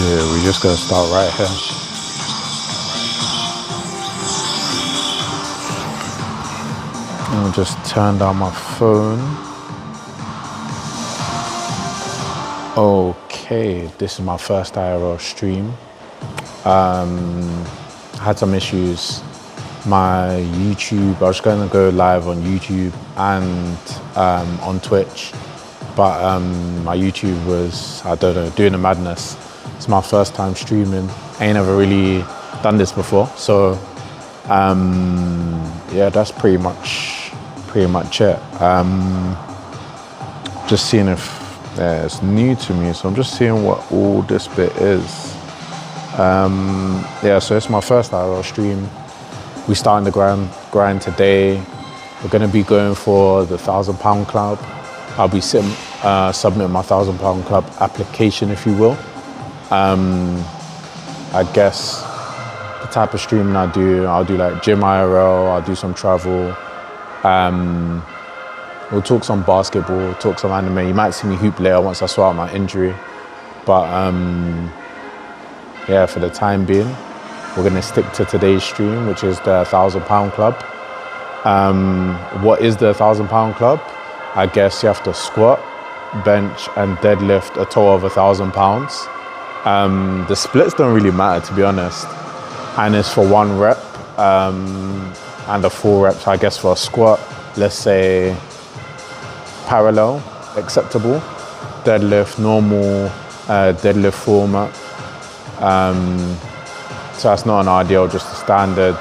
Yeah, we're just gonna start right here. I'll just turn down my phone. Okay, this is my first IRL stream. I had some issues. My YouTube, I was going to go live on YouTube and on Twitch, but my YouTube was, I don't know, doing a madness. It's my first time streaming. I ain't ever really done this before, so yeah, that's pretty much it. Just seeing if it's new to me, so I'm just seeing what all this bit is. Yeah, so it's my first IRL stream. We starting the grind today. We're going to be going for the £1,000 club. I'll be submitting my £1,000 club application, if you will. I guess the type of streaming I'll do like gym IRL, I'll do some travel. We'll talk some basketball, talk some anime. You might see me hoop later once I sort out my injury. But yeah, for the time being, we're gonna stick to today's stream, which is the £1,000 club. What is the £1,000 club? I guess you have to squat, bench, and deadlift a total of £1,000. The splits don't really matter, to be honest. And it's for 1 rep and a 4 reps. I guess for a squat, let's say parallel, acceptable. Deadlift, normal deadlift format. So that's not an ideal, just a standard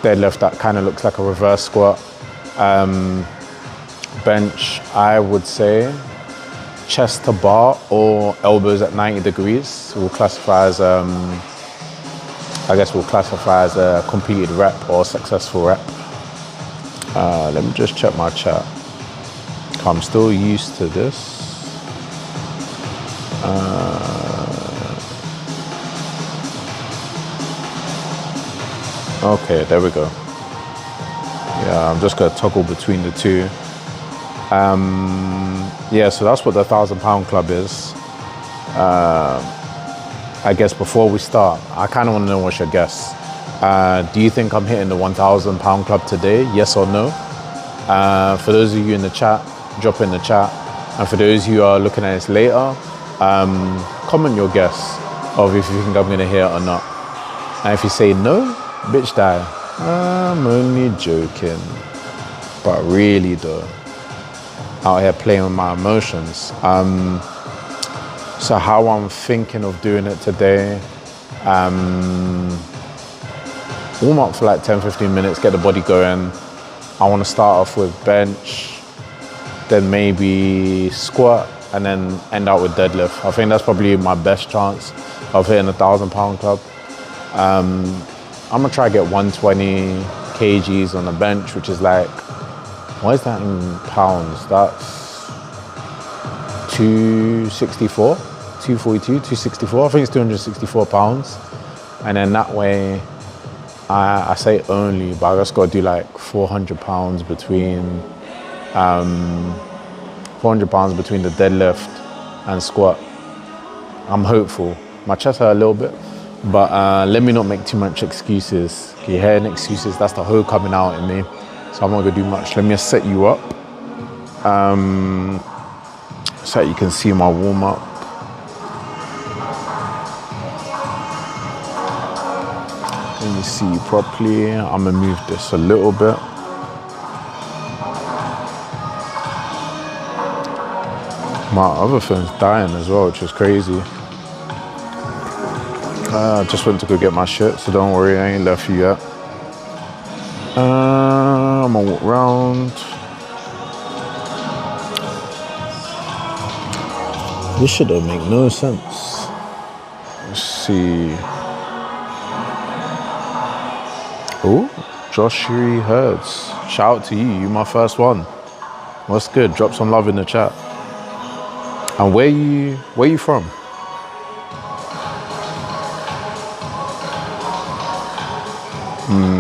deadlift that kind of looks like a reverse squat. Bench, I would say chest to bar or elbows at 90 degrees. We'll classify as, I guess we'll classify as a completed rep or successful rep. Let me just check my chat. I'm still used to this. Okay, there we go. Yeah, I'm just gonna toggle between the two. Yeah, so that's what the £1,000 club is. I guess before we start, I kind of want to know what's your guess. Do you think I'm hitting the £1,000 club today? Yes or no? For those of you in the chat, drop in the chat. And for those who are looking at this later, comment your guess of if you think I'm gonna hit it or not. And if you say no, bitch die. I'm only joking. But really though, out here playing with my emotions. So how I'm thinking of doing it today, warm up for like 10-15 minutes, get the body going. I want to start off with bench, then maybe squat, and then end out with deadlift. I think that's probably my best chance of hitting the £1,000 club. I'm gonna try to get 120 kgs on the bench, which is like, what is that in pounds? That's 264, 242, 264. I think it's 264 pounds. And then that way, I say only, but I just gotta do like 400 pounds between the deadlift and squat. I'm hopeful. My chest hurt a little bit, but let me not make too much excuses. You hear any excuses? That's the hoe coming out in me. So I'm not gonna do much. Let me just set you up so that you can see my warm up. Let me see you properly. I'm gonna move this a little bit. My other phone's dying as well, which is crazy. I just went to go get my shit, so don't worry, I ain't left you yet. I'm gonna walk around. This shit don't make no sense. Let's see. Oh, Joshua Hertz. Shout out to you, you my first one. What's good? Drop some love in the chat. And where you from?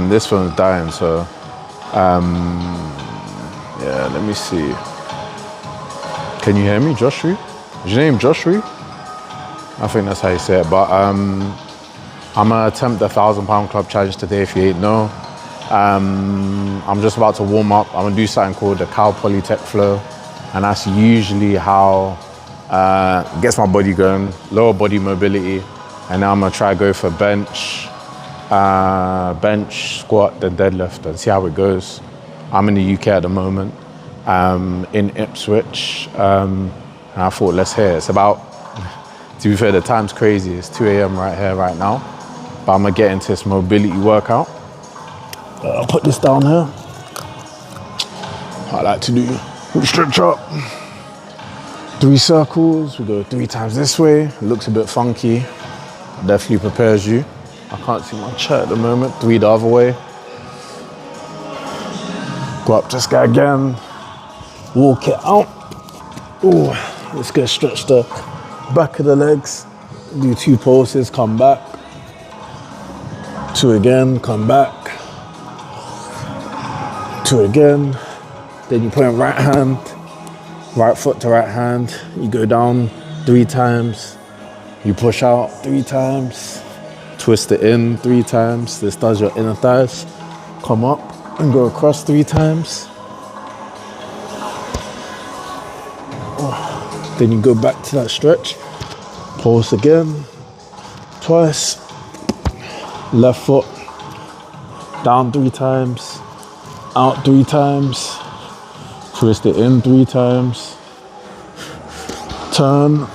This phone's dying, so yeah, let me see. Can you hear me, Joshua? Is your name Joshua? I think that's how you say it. But I'm gonna attempt the 1,000 pound club challenge today if you ain't know. I'm just about to warm up. I'm gonna do something called the cow polytech flow. And that's usually how it gets my body going, lower body mobility. And now I'm gonna try go for bench, squat, then deadlift and see how it goes. I'm in the UK at the moment, in Ipswich. And I thought, let's hear it. It's about, to be fair, the time's crazy. It's 2 a.m. right here, right now. But I'm gonna get into this mobility workout. I'll put this down here. I like to do stretch up. 3 circles, we go 3 times this way. It looks a bit funky. Definitely prepares you. I can't see my chair at the moment. 3 the other way. Go up this guy again. Walk it out. Ooh, let's get stretched the back of the legs. Do 2 pulses, come back. 2 again, come back. 2 again. Then you put in right hand, right foot to right hand. You go down 3 times. You push out 3 times. Twist it in 3 times. This does your inner thighs. Come up and go across 3 times. Then you go back to that stretch. Pulse again, twice. Left foot, down 3 times. Out 3 times. Twist it in 3 times. Turn.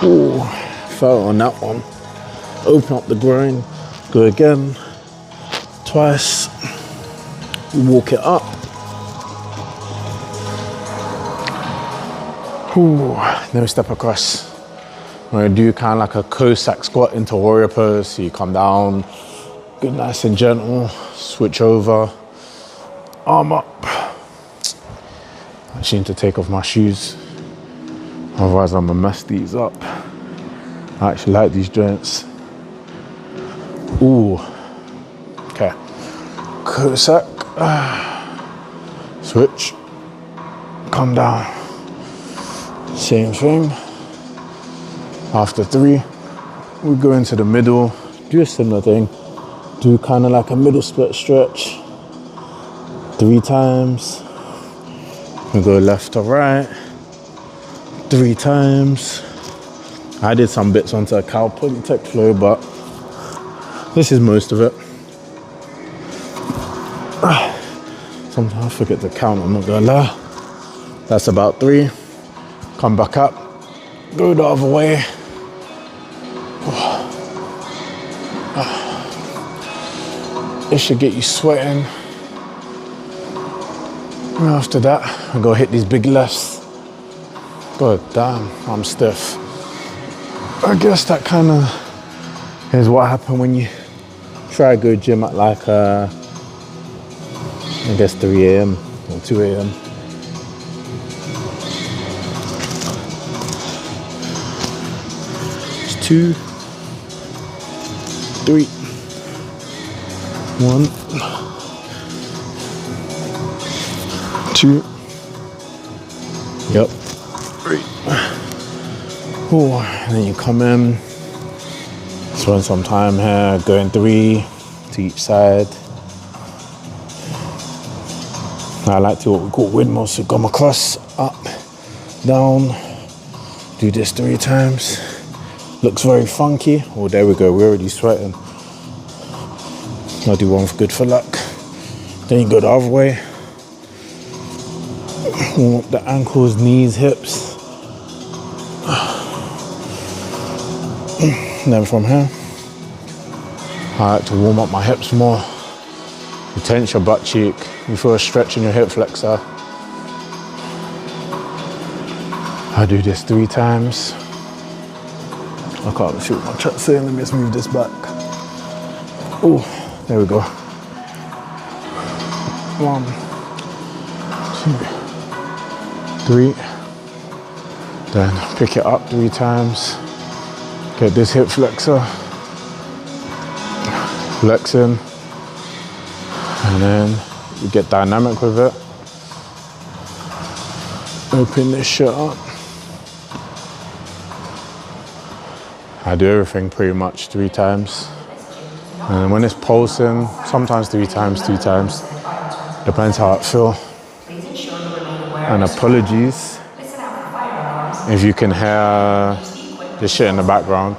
Ooh, fell on that one. Open up the groin. Go again. Twice. Walk it up. Ooh, then we step across. We're gonna do kind of like a Cossack squat into warrior pose. So you come down, good, nice and gentle. Switch over, arm up. I actually need to take off my shoes. Otherwise I'm gonna mess these up. I actually like these joints. Ooh, okay. Cossack, switch, come down. Same thing. After 3, we go into the middle, do a similar thing. Do kind of like a middle split stretch. 3 times. We go left to right. 3 times. I did some bits onto a cow polytech flow, but this is most of it. Sometimes I forget to count, I'm not gonna lie. That's about 3. Come back up. Go the other way. It should get you sweating. And after that, I go hit these big lefts. God damn, I'm stiff. I guess that kind of is what happened when you try to go gym at like, I guess 3 a.m. or 2 a.m. It's 2, 3. 1, 2, yep, 3. Oh, and then you come in, spend some time here, going 3 to each side. I like to what we call windmills, so come across, up, down, do this 3 times. Looks very funky. Oh, there we go, we're already sweating. I'll do one for good for luck. Then you go the other way. Warm up the ankles, knees, hips. And then from here, I like to warm up my hips more. You tense your butt cheek. You feel a stretch in your hip flexor. I do this 3 times. I can't see what my chat's saying. Let me just move this back. Oh. There we go. 1, 2, 3. Then pick it up 3 times. Get this hip flexor. Flexing. And then you get dynamic with it. Open this shit up. I do everything pretty much 3 times. And when it's pulsing, sometimes 3 times, 2 times. Depends how I feel. And apologies if you can hear the shit in the background.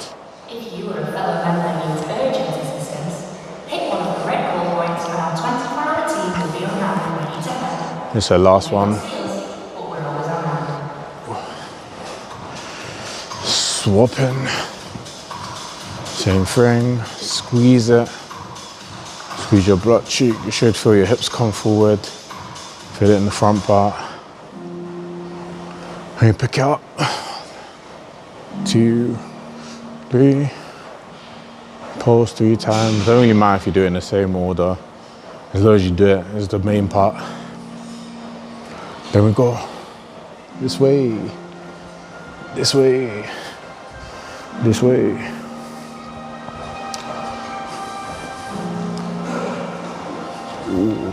If you or a fellow member needs urgent assistance, hit one of the red call points and our 24-hour team will be on hand and ready to help. This is the last one. But we're always on hand. Swapping. Same thing. Squeeze it. Squeeze your butt cheek. You should feel your hips come forward. Feel it in the front part. And you pick it up. 2, 3. Pulse 3 times. Don't really mind if you do it in the same order. As long as you do it, is the main part. Then we go this way, this way, this way. Ooh.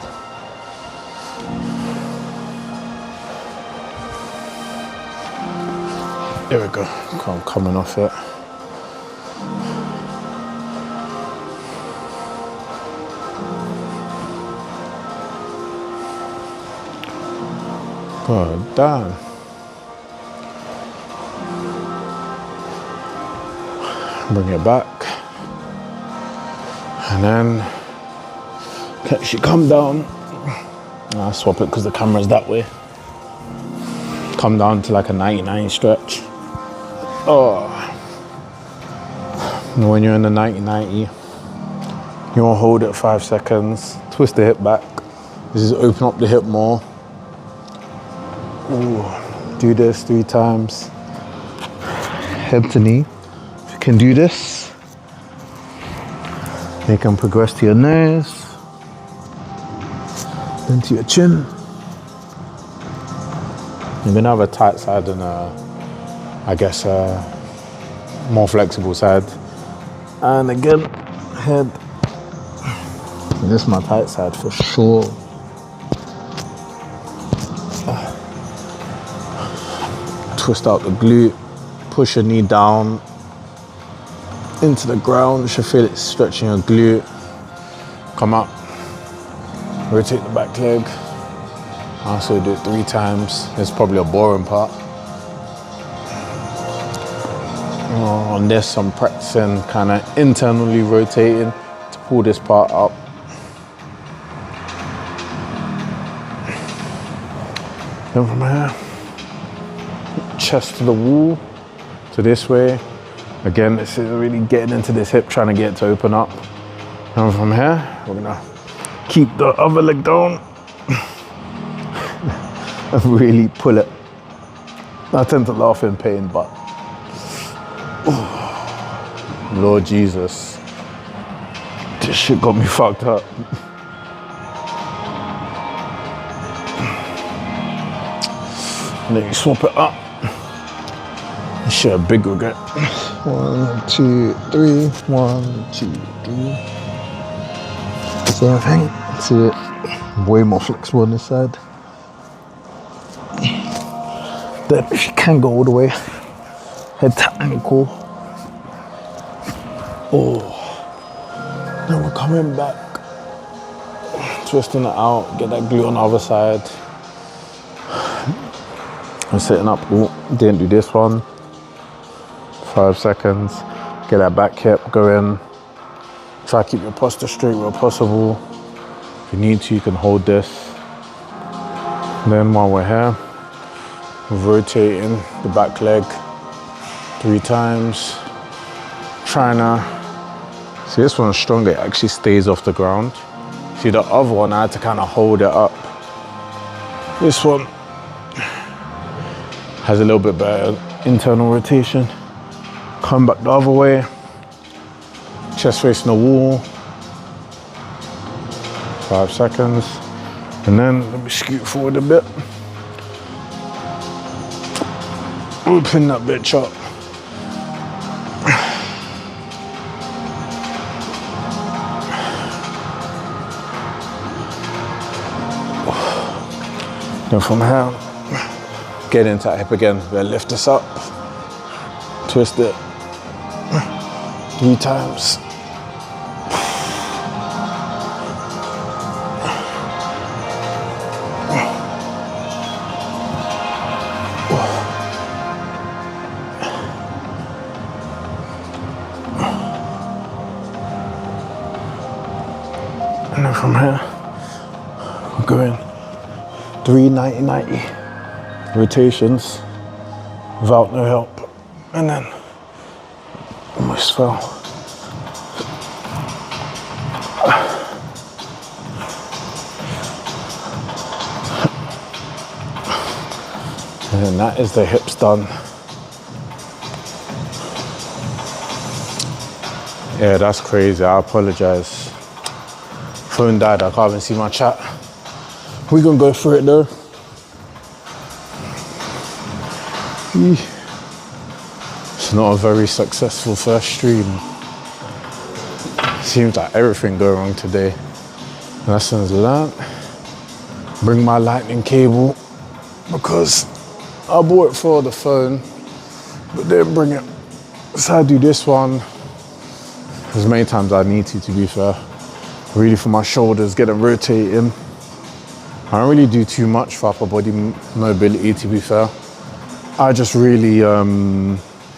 There we go. I'm coming off it. God damn. Bring it back. And then she come down. I'll swap it because the camera's that way. Come down to like a 99 stretch. Oh. And when you're in the 90-90, you want to hold it 5 seconds. Twist the hip back. This is open up the hip more. Ooh. Do this 3 times. Head to knee. If you can do this, you can progress to your nose. Then to your chin. You're gonna have a tight side and I guess a more flexible side. And again, head. This is my tight side for sure. Twist out the glute, push your knee down into the ground. You should feel it stretching your glute. Come up, rotate the back leg. I also do it 3 times. It's probably a boring part. On this, I'm practicing kind of internally rotating to pull this part up. Then from here, chest to the wall, to this way. Again, this is really getting into this hip, trying to get it to open up. And from here, we're gonna keep the other leg down and really pull it. I tend to laugh in pain, but Lord Jesus, this shit got me fucked up. And then you swap it up. This shit a big regret. 1, 2, 3. 1, 2, 3. Same thing. See it. Way more flexible on this side. Then if you can go all the way, head to ankle. Oh. Then we're coming back. Twisting it out. Get that glute on the other side. I'm sitting up. Ooh, didn't do this one. 5 seconds. Get that back hip going. Try to keep your posture straight where possible. If you need to, you can hold this. Then while we're here, rotating the back leg 3 times. Trying to, see this one's stronger, it actually stays off the ground. See the other one, I had to kind of hold it up. This one has a little bit better internal rotation. Come back the other way. Chest facing the wall. 5 seconds. And then let me scoot forward a bit. Open that bitch up. Then from here, Get into that hip again. We'll lift this up. Twist it 3 times. And then from here, I'm going 3 90 rotations without no help. And then almost fell. And then that is the hips done. Yeah, that's crazy. I apologize. Phone died, I can't even see my chat. We're gonna go through it though. It's not a very successful first stream. Seems like everything going wrong today. Lessons learned. Bring my lightning cable because I bought it for the phone, but didn't bring it. So I do this one as many times as I need to be fair. Really for my shoulders, get them rotating. I don't really do too much for upper body mobility to be fair. I just really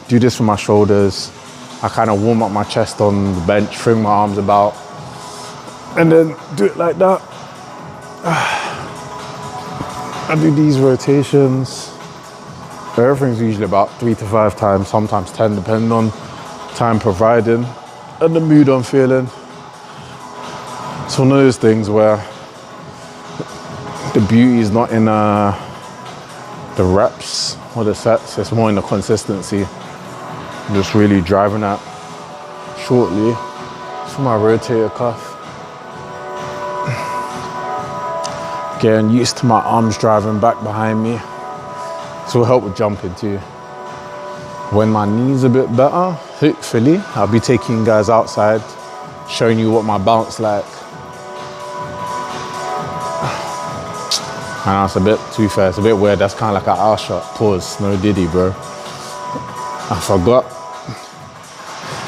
do this for my shoulders. I kind of warm up my chest on the bench, fling my arms about, and then do it like that. I do these rotations. Everything's usually about 3 to 5 times, sometimes 10, depending on time providing and the mood I'm feeling. It's one of those things where the beauty is not in the reps or the sets, it's more in the consistency. I'm just really driving that shortly for my rotator cuff. Getting used to my arms driving back behind me. This will help with jumping too. When my knee's a bit better, hopefully, I'll be taking you guys outside, showing you what my bounce like. I know it's a bit, to be fair, it's a bit weird. That's kind of like an R shot. Pause, no diddy, bro. I forgot.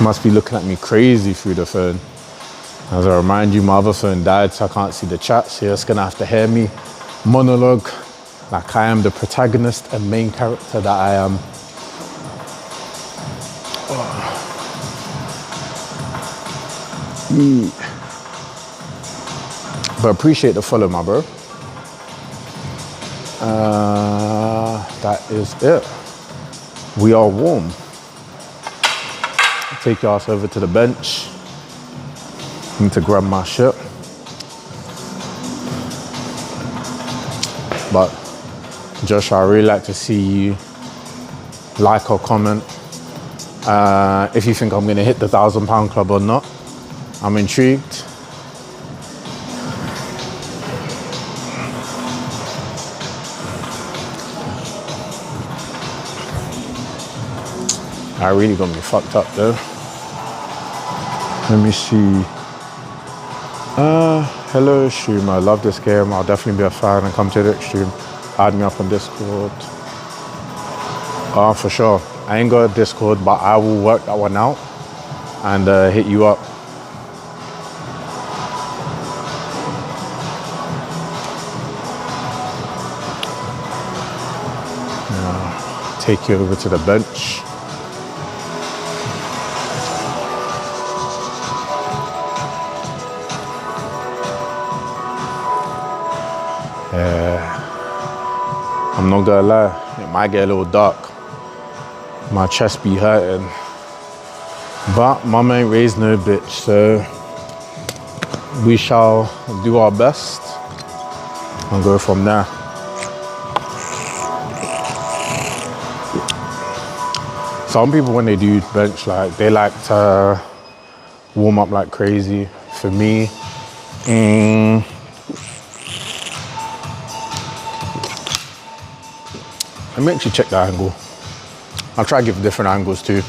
Must be looking at me crazy through the phone. As I remind you, my other phone died, so I can't see the chat. So you're just gonna have to hear me monologue like I am the protagonist and main character that I am. But appreciate the follow, my bro. That is it. We are warm. Take your ass over to the bench. Need to grab my shit. But Josh, I really like to see you like or comment if you think I'm gonna hit the 1,000 pound club or not. I'm intrigued. I really got me fucked up though. Let me see. Hello stream, I love this game. I'll definitely be a fan and come to the stream. Add me up on Discord. For sure. I ain't got a Discord, but I will work that one out and hit you up. Take you over to the bench. I'm not gonna lie, it might get a little dark. My chest be hurting. But mama ain't raised no bitch, so we shall do our best and go from there. Some people when they do bench, like they like to warm up like crazy. For me, let me actually check the angle. I'll try to give different angles too.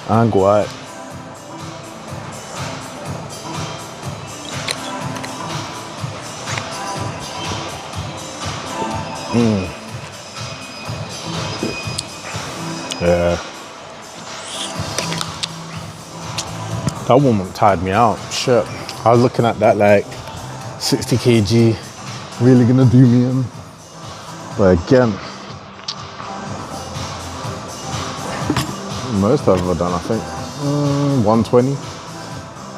Angle, alright. Yeah. That woman tired me out. Shit. I was looking at that like 60 kg, really gonna do me in. But again, most I've ever done, I think, 120.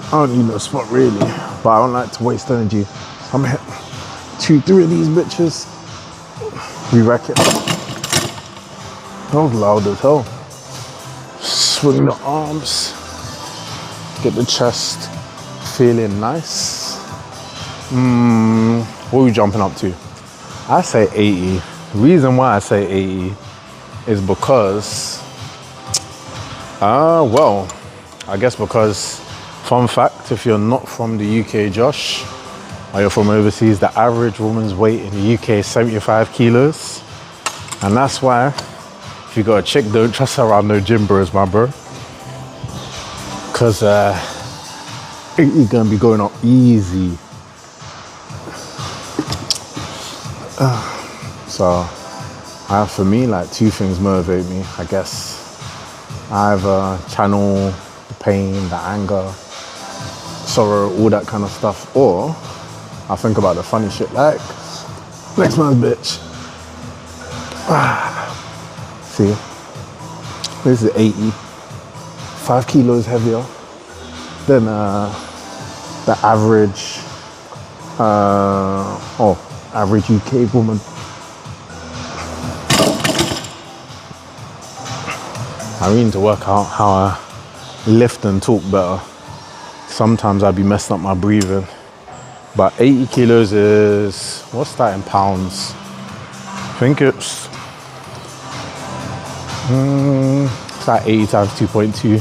I don't need no spot really, but I don't like to waste energy. I'm gonna hit 2-3 of these bitches. We rack it. That was loud as hell. Swing the arms. Get the chest feeling nice. What are we jumping up to? I say 80. The reason why I say 80 is because, well, I guess because, fun fact, if you're not from the UK, Josh, or you're from overseas, the average woman's weight in the UK is 75 kilos. And that's why, if you got a chick, don't trust her around no gym bros, my bro. Cause you're gonna be going up easy. So, for me, like 2 things motivate me, I guess. Either channel the pain, the anger, sorrow, all that kind of stuff, or I think about the funny shit like, next man's bitch. See, this is 80, 5 kilos heavier than the average, average UK woman. I need to work out how I lift and talk better. Sometimes I'd be messing up my breathing. But 80 kilos is, what's that in pounds? I think it's like 80 times 2.2.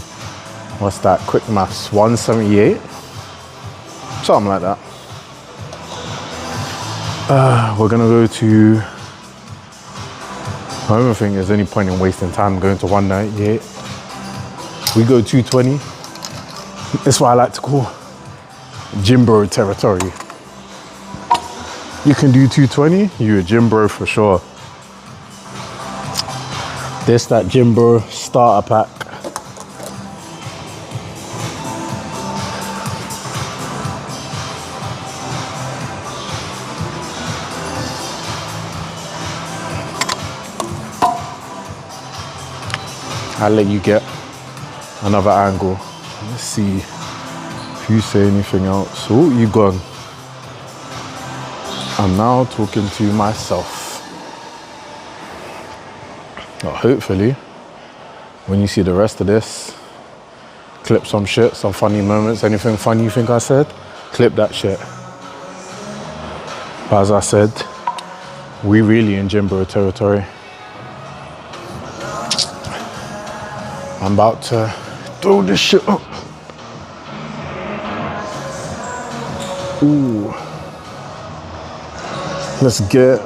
What's that? Quick maths, 178? Something like that. We're gonna go to, I don't think there's any point in wasting time going to 198. We go 220. That's what I like to call gym bro territory. You can do 220, you're a gym bro for sure. This, that gym bro starter pack. I'll let you get another angle. Let's see if you say anything else. Oh, you gone. I'm now talking to myself. But hopefully, when you see the rest of this, clip some shit, some funny moments, anything funny you think I said, clip that shit. But as I said, we really in gym bro territory. I'm about to throw this shit up. Ooh. Let's get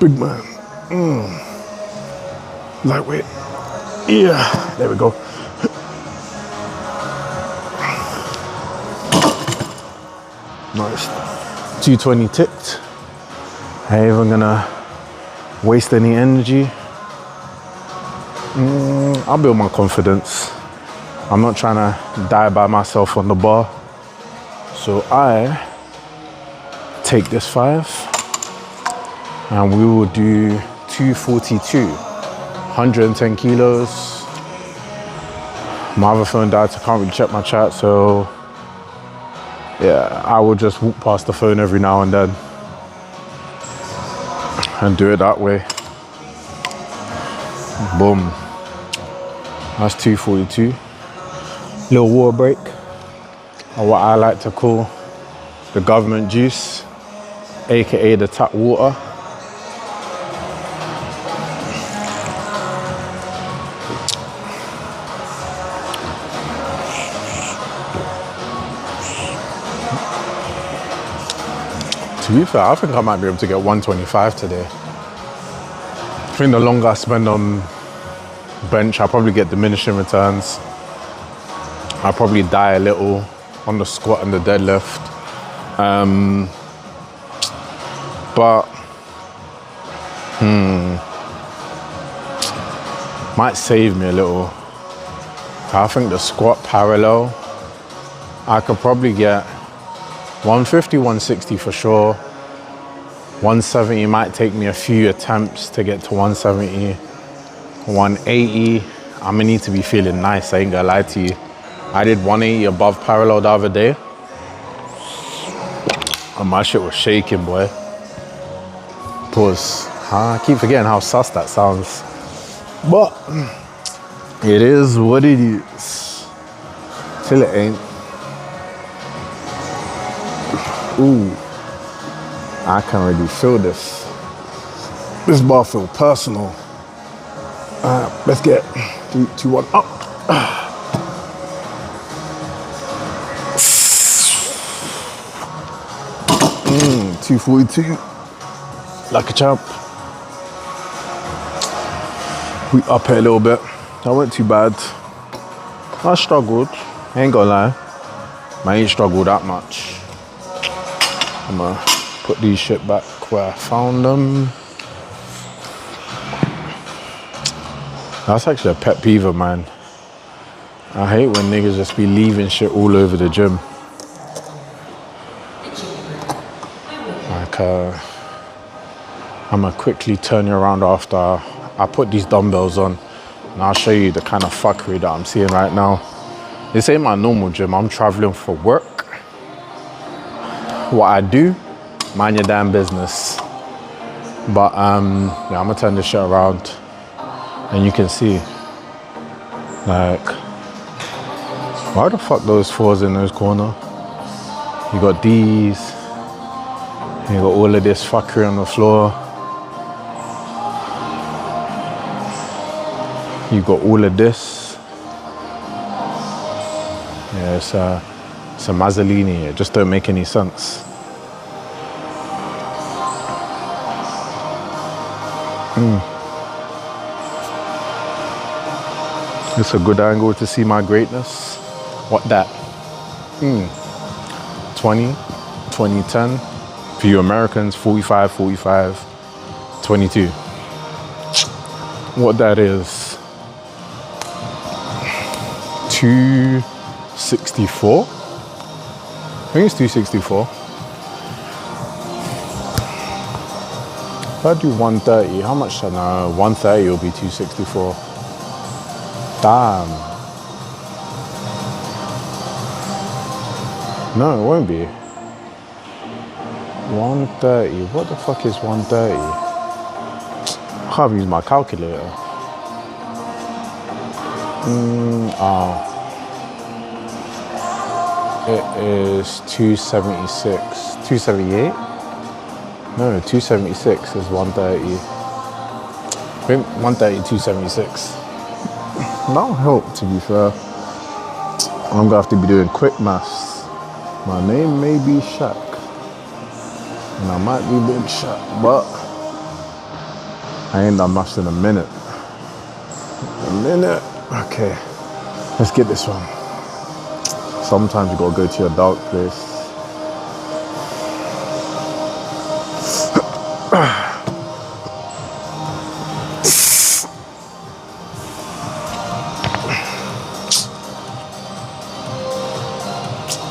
big man. Lightweight. Yeah, there we go. Nice. 220 ticked. I ain't even gonna waste any energy. I'll build my confidence. I'm not trying to die by myself on the bar. So I take this 5 and we will do 242, 110 kilos. My other phone died, so I can't really check my chat. So yeah, I will just walk past the phone every now and then and do it that way. Boom. That's 242. Little water break, or what I like to call the government juice, aka the tap water. To be fair, I think I might be able to get 125 today. I think the longer I spend on bench, I'll probably get diminishing returns. I'll probably die a little on the squat and the deadlift. But might save me a little. I think the squat parallel, I could probably get 150, 160 for sure. 170 might take me a few attempts to get to 170. 180, I'm gonna need to be feeling nice, I ain't gonna lie to you. I did 180 above parallel the other day, and my shit was shaking, boy. Pause. I keep forgetting how sus that sounds. But it is what it is. Till it ain't. Ooh. I can really feel this. This bar feel personal. Let's get 3, 2, 1, up. 242. Like a champ. We up here a little bit. That wasn't too bad. I struggled. I ain't gonna lie. I ain't struggled that much. I'm gonna put these shit back where I found them. That's actually a pet peeve of mine. I hate when niggas just be leaving shit all over the gym. Like, I'm gonna quickly turn you around after I put these dumbbells on, and I'll show you the kind of fuckery that I'm seeing right now. This ain't my normal gym. I'm traveling for work. What I do, mind your damn business. But yeah, I'm gonna turn this shit around, and you can see, like, why the fuck those fours in those corner? You got these, you got all of this fuckery on the floor. You got all of this. Yeah, it's a Mazzolini. It just don't make any sense. It's a good angle to see my greatness. What that? 20, 2010. For you Americans, 45, 45, 22. What that is? 264. I think it's 264. If I do 130, how much? No, 130 will be 264. Damn. No, it won't be. 130. What the fuck is 130? I can't use my calculator. It is 276. 278? No, 276 is 130. I think 130, 276. That'll help, to be fair. I'm gonna have to be doing quick maths. My name may be Shaq, and I might be Big Shaq, but I ain't done maths in a minute. Okay, let's get this one. Sometimes you gotta go to your dark place.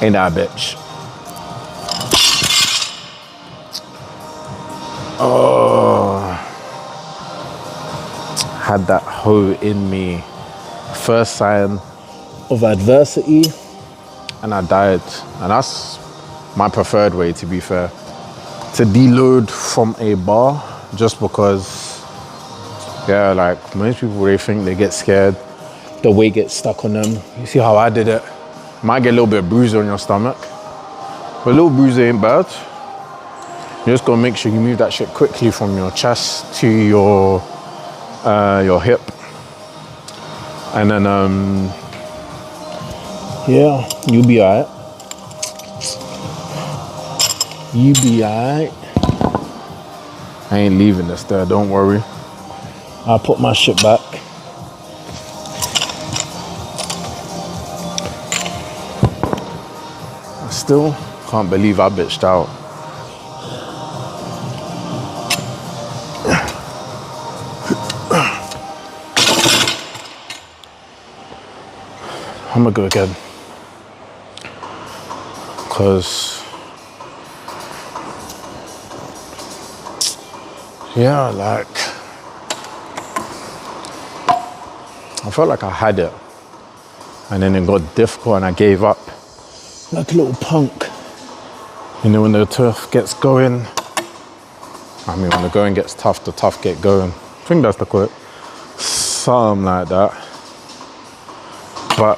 Ain't that a bitch? Oh, had that hoe in me. First sign of adversity, and I died. And that's my preferred way, to be fair, to deload from a bar, just because, yeah, like most people, they think they get scared, the weight gets stuck on them. You see how I did it? Might get a little bit of bruise on your stomach, but a little bruise ain't bad. You just gotta make sure you move that shit quickly from your chest to your hip, and then yeah, you'll be alright. You be alright. I ain't leaving this there, don't worry. I'll put my shit back. I still can't believe I bitched out. I'm gonna go again. Cause yeah, like I felt like I had it, and then it got difficult and I gave up like a little punk. You know, when the tough gets going, I mean, when the going gets tough, the tough get going. I think that's the quote. Something like that. But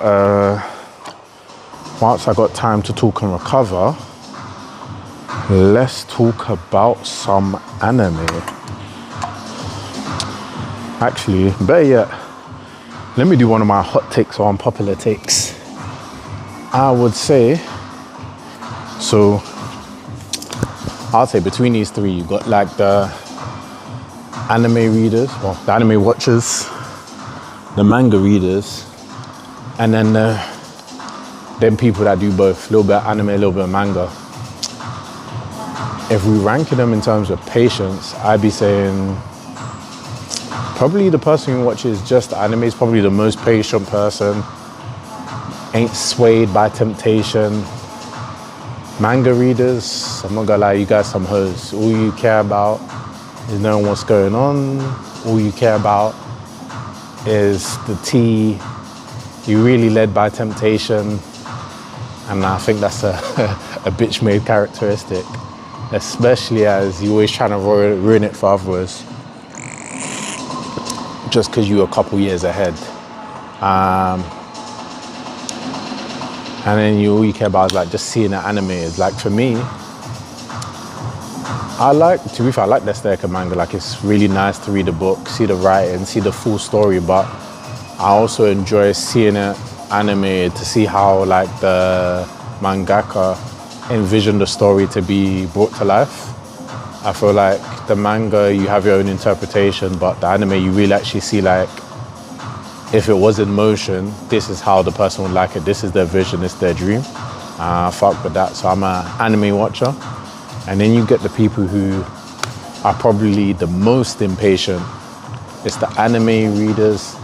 once I got time to talk and recover, let's talk about some anime. Actually, better yet, let me do one of my hot takes or unpopular takes. I would say, so I'll say between these three, you got like the anime readers, well, the anime watchers, the manga readers, and then them people that do both, a little bit of anime, a little bit of manga. If we rank them in terms of patience, I'd be saying probably the person who watches just anime is probably the most patient person, ain't swayed by temptation. Manga readers, I'm not gonna lie, you guys some hoes. All you care about is knowing what's going on. All you care about is the tea. You're really led by temptation. And I think that's a bitch-made characteristic, especially as you're always trying to ruin it for others just because you're a couple years ahead. And then all you care about is like just seeing the anime. It's like for me, to be fair, I like the aesthetic of manga. Like it's really nice to read a book, see the writing, see the full story, but I also enjoy seeing it animated to see how like the mangaka envisioned the story to be brought to life. I feel like the manga, you have your own interpretation, but the anime, you really actually see like, if it was in motion, this is how the person would like it. This is their vision, it's their dream. Fuck with that. So I'm an anime watcher. And then you get the people who are probably the most impatient. It's the anime readers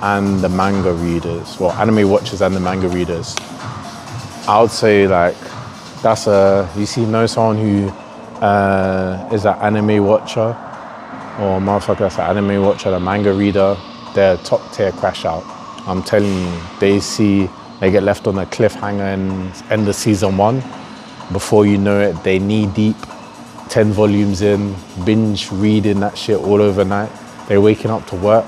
and the manga readers. Well, anime watchers and the manga readers. I would say like, you know someone who is an anime watcher, or motherfucker that's an anime watcher, a manga reader, they're top tier crash out. I'm telling you, they get left on a cliffhanger and end of season 1. Before you know it, they knee deep, 10 volumes in, binge reading that shit all overnight. They're waking up to work,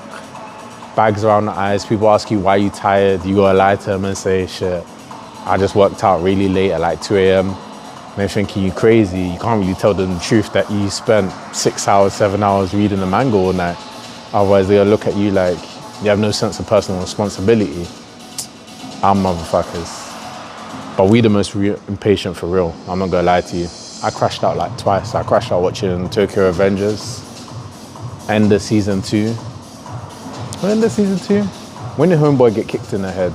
bags around the eyes. People ask you why you tired. You gotta lie to them and say, shit, I just worked out really late at like 2 a.m. And they're thinking you crazy. You can't really tell them the truth that you spent 6 hours, 7 hours reading the manga all night. Otherwise they'll look at you like you have no sense of personal responsibility. I'm motherfuckers. But we the most impatient for real. I'm not gonna lie to you. I crashed out like twice. I crashed out watching Tokyo Avengers, end of season 2. When did season 2? When did Homeboy get kicked in the head?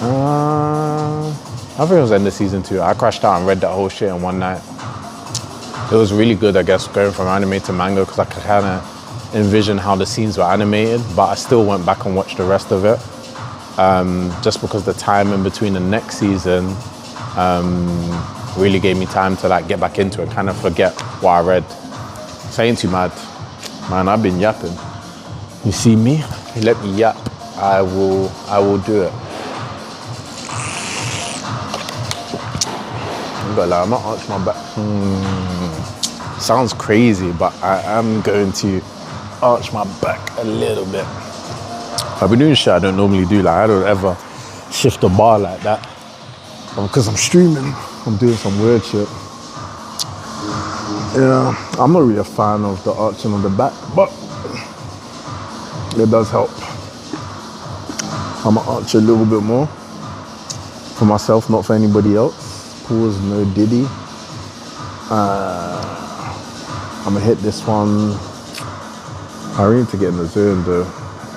I think it was end of season 2. I crashed out and read that whole shit in one night. It was really good, I guess, going from anime to manga, because I could kind of envision how the scenes were animated, but I still went back and watched the rest of it. Just because the time in between the next season really gave me time to like get back into it, kind of forget what I read. So ain't too mad. Man, I've been yapping. You see me? You let me yap. I will do it. I'm gonna lie, I might arch my back. Sounds crazy, but I am going to arch my back a little bit. I've been doing shit I don't normally do. Like I don't ever shift the bar like that. But because I'm streaming, I'm doing some weird shit. Yeah, I'm not really a fan of the arching on the back, but it does help. I'm gonna arch a little bit more for myself, not for anybody else. Pause, no diddy. I'm gonna hit this one. I really need to get in the zone though,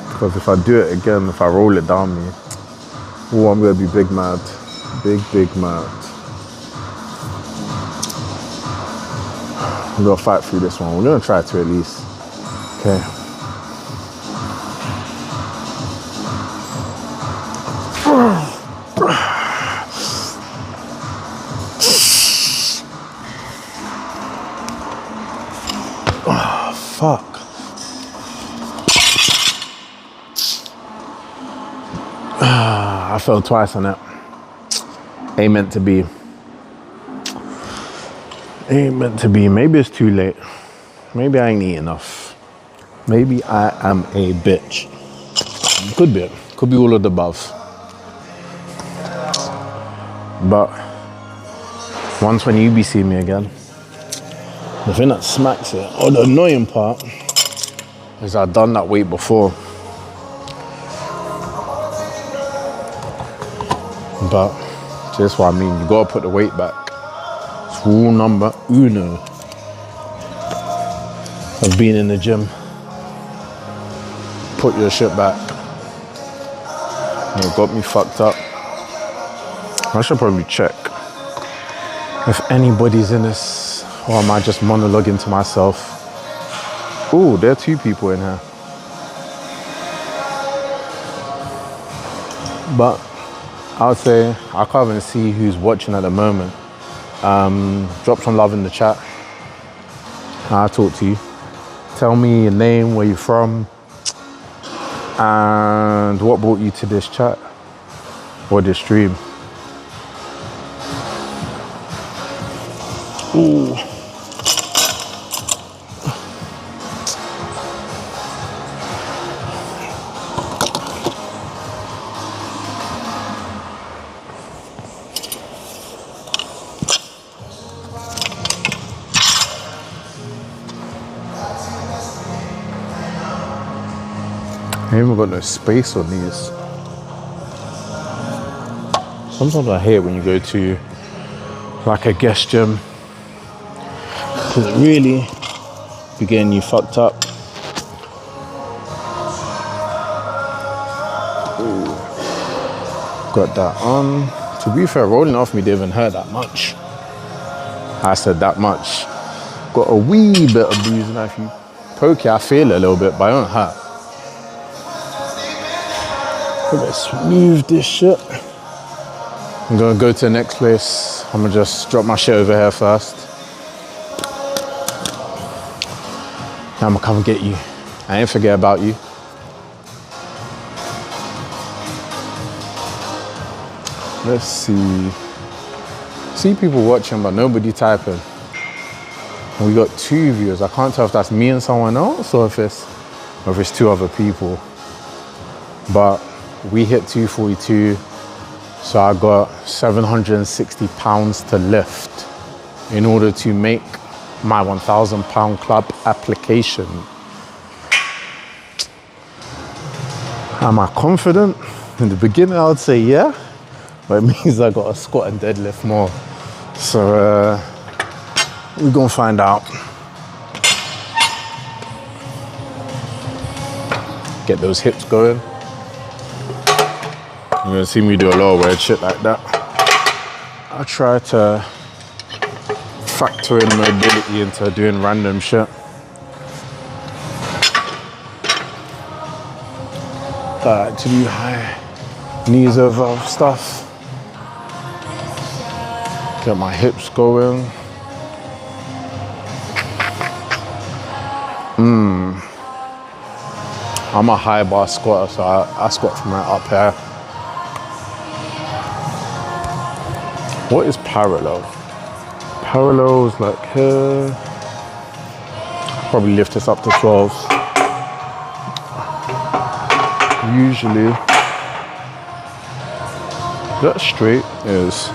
because if I do it again, if I roll it down me, oh, I'm gonna be big mad. Big mad. I'm gonna fight through this one. We're gonna try to at least. Okay. I fell twice on it. Ain't meant to be. Ain't meant to be. Maybe it's too late. Maybe I ain't eat enough. Maybe I am a bitch. Could be. Could be all of the above. But once when you be seeing me again, the thing that smacks it, or the annoying part, is I've done that weight before. But that's what I mean. You gotta put the weight back. It's rule number uno of being in the gym. Put your shit back. It got me fucked up. I should probably check if anybody's in this, or am I just monologuing to myself? Ooh, there are 2 people in here. But I would say I can't even see who's watching at the moment. Drop some love in the chat. I'll talk to you. Tell me your name, where you're from, and what brought you to this chat or this stream. Ooh. I ain't even got no space on these. Sometimes I hate when you go to like a guest gym, because it really be getting you fucked up. Ooh. Got that on. To be fair, rolling off me didn't even hurt that much. I said that much. Got a wee bit of bruising. If you poke it, I feel it a little bit, but I don't hurt. Let's move this shit. I'm gonna go to the next place. I'm gonna just drop my shit over here first. Now I'm gonna come and get you. I ain't forget about you. Let's see. See people watching, but nobody typing. And we got 2 viewers. I can't tell if that's me and someone else or if it's 2 other people. But we hit 242, so I got 760 pounds to lift in order to make my 1,000 pound club application. Am I confident? In the beginning, I would say yeah, but it means I got to squat and deadlift more. So we're gonna find out. Get those hips going. You're gonna see me do a lot of weird shit like that. I try to factor in mobility into doing random shit. I like to do high knees over stuff. Get my hips going. I'm a high bar squatter, so I squat from right up here. What is parallel? Parallel is like here. Probably lift this up to 12. Usually, that straight is.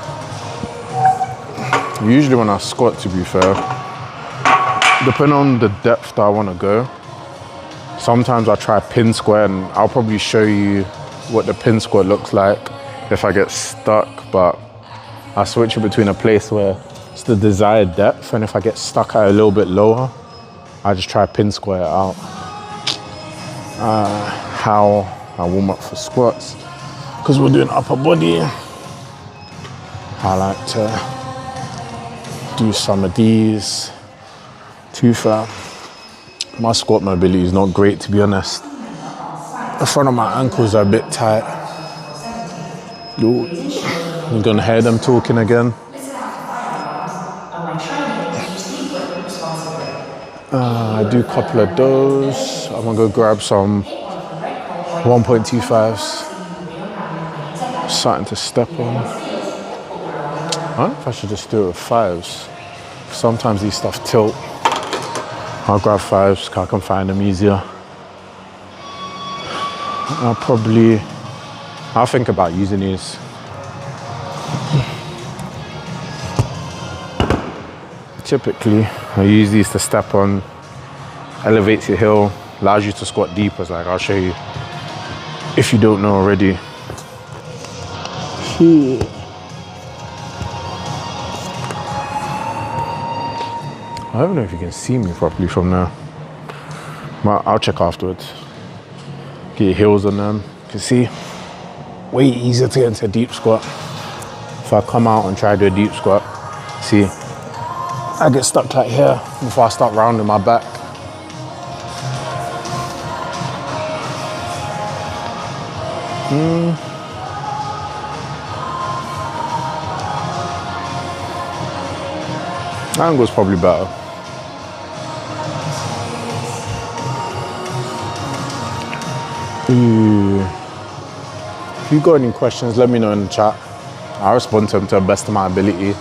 Usually when I squat, to be fair, depending on the depth that I want to go, sometimes I try pin squat, and I'll probably show you what the pin squat looks like if I get stuck, but I switch it between a place where it's the desired depth, and if I get stuck at a little bit lower, I just try pin squat it out. How I warm up for squats, because we're doing upper body, I like to do some of these. Too far. My squat mobility is not great, to be honest. The front of my ankles are a bit tight. Yo, you're gonna hear them talking again. I do a couple of those. I'm gonna go grab some 1.25s. Something to step on. I don't know if I should just do it with 5s. Sometimes these stuff tilt. I'll grab 5s because I can find them easier. I'll think about using these. Typically, I use these to step on, elevates your heel, allows you to squat deeper. Like I'll show you if you don't know already. I don't know if you can see me properly from there. But I'll check afterwards. Get your heels on them. You can see, way easier to get into a deep squat. If I come out and try to do a deep squat, see, I get stuck like here before I start rounding my back. That angle's probably better. If you got any questions, let me know in the chat. I'll respond to them to the best of my ability.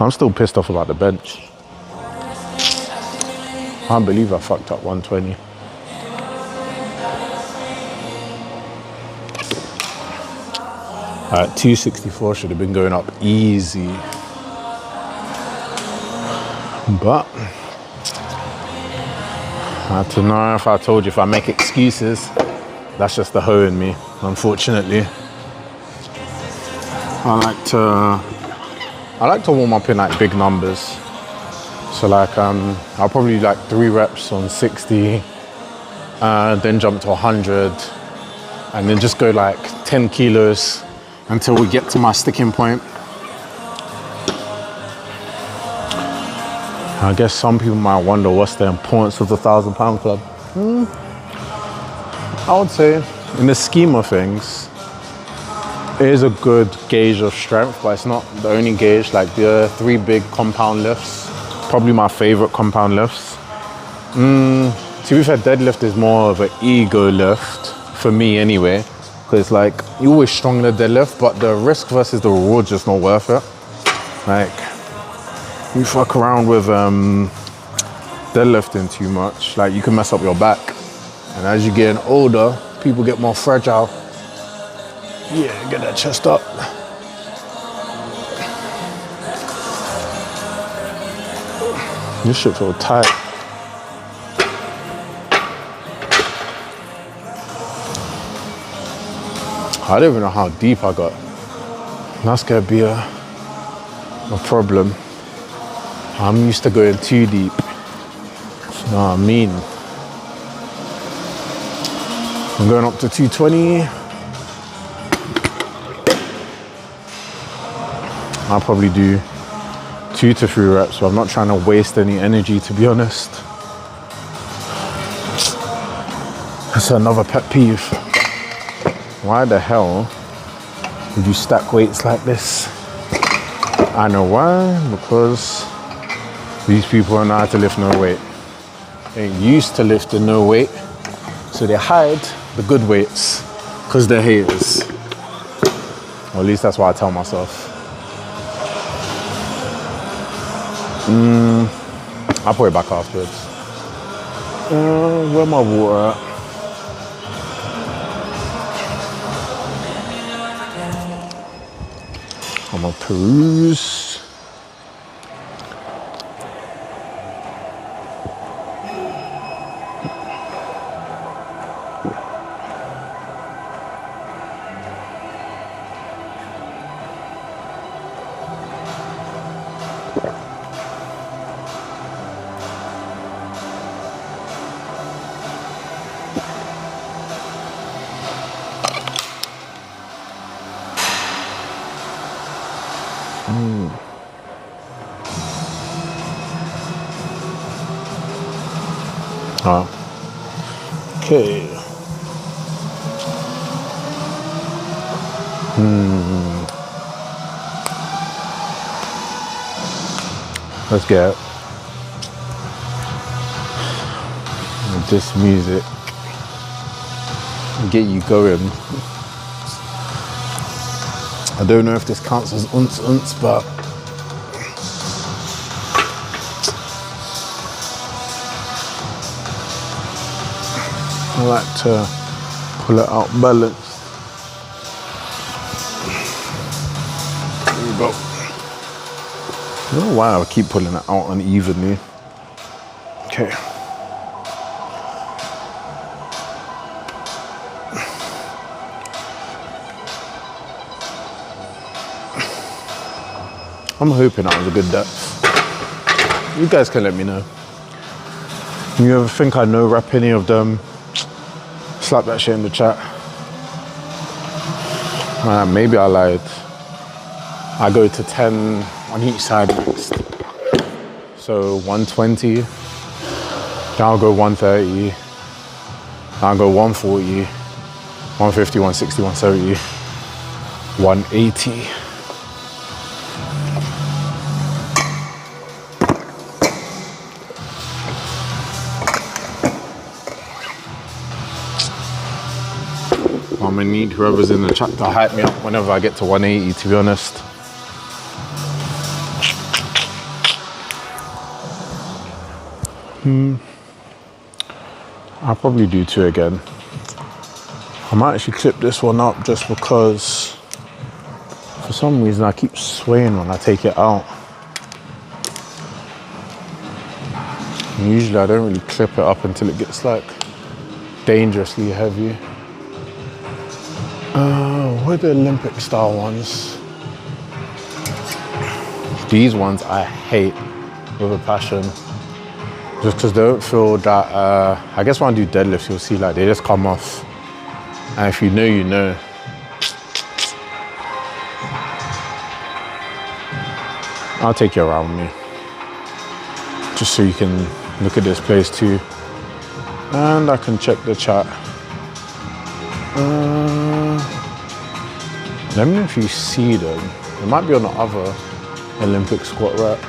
I'm still pissed off about the bench. I can't believe I fucked up 120. Alright, 264 should have been going up easy. But I don't know if I told you, if I make excuses, that's just the hoe in me, unfortunately. I like to warm up in like big numbers. So like I'll probably do like 3 reps on 60, then jump to 100, and then just go like 10 kilos until we get to my sticking point. I guess some people might wonder what's the importance of the 1,000 pound club. I would say in the scheme of things, it is a good gauge of strength, but it's not the only gauge. Like the 3 big compound lifts, probably my favorite compound lifts. To be fair, deadlift is more of an ego lift for me anyway, because like you're always strong in the deadlift, but the risk versus the reward just not worth it. Like you fuck around with deadlifting too much, like you can mess up your back. And as you're getting older, people get more fragile. Yeah, get that chest up. This shit feels tight. I don't even know how deep I got. That's gonna be a problem. I'm used to going too deep. You know what I mean? I'm going up to 220. I'll probably do 2 to 3 reps, but I'm not trying to waste any energy, to be honest. That's another pet peeve. Why the hell would you stack weights like this? I know why, because these people don't know how to lift no weight. They ain't used to lifting no weight, so they hide the good weights because they're haters. Or at least that's what I tell myself. I'll put it back afterwards. Where my water at? I'm gonna peruse. Okay. Let's get this music and get you going. I don't know if this counts as unts, but I like to pull it out balanced. There we go. I don't know why I keep pulling it out unevenly. Okay. I'm hoping that was a good depth. You guys can let me know. You ever think I know rep any of them? Slap that shit in the chat. Maybe I lied. I go to 10 on each side next. So 120, then I'll go 130, then I'll go 140, 150, 160, 170, 180. I'm gonna need whoever's in the chat to hype me up whenever I get to 180, to be honest. I'll probably do 2 again. I might actually clip this one up just because for some reason I keep swaying when I take it out. And usually I don't really clip it up until it gets like dangerously heavy. What are the Olympic style ones? These ones I hate with a passion. Just because they don't feel that, I guess when I do deadlifts, you'll see like they just come off. And if you know, you know. I'll take you around with me. Just so you can look at this place too. And I can check the chat. Let me know if you see them. It might be on the other Olympic squat rack.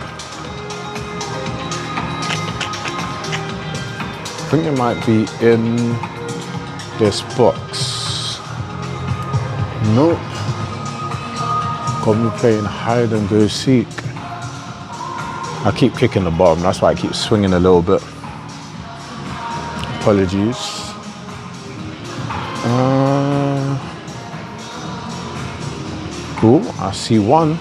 I think it might be in this box. Nope. Got me playing hide and go seek. I keep kicking the bottom, that's why I keep swinging a little bit. Apologies. Cool, I see one.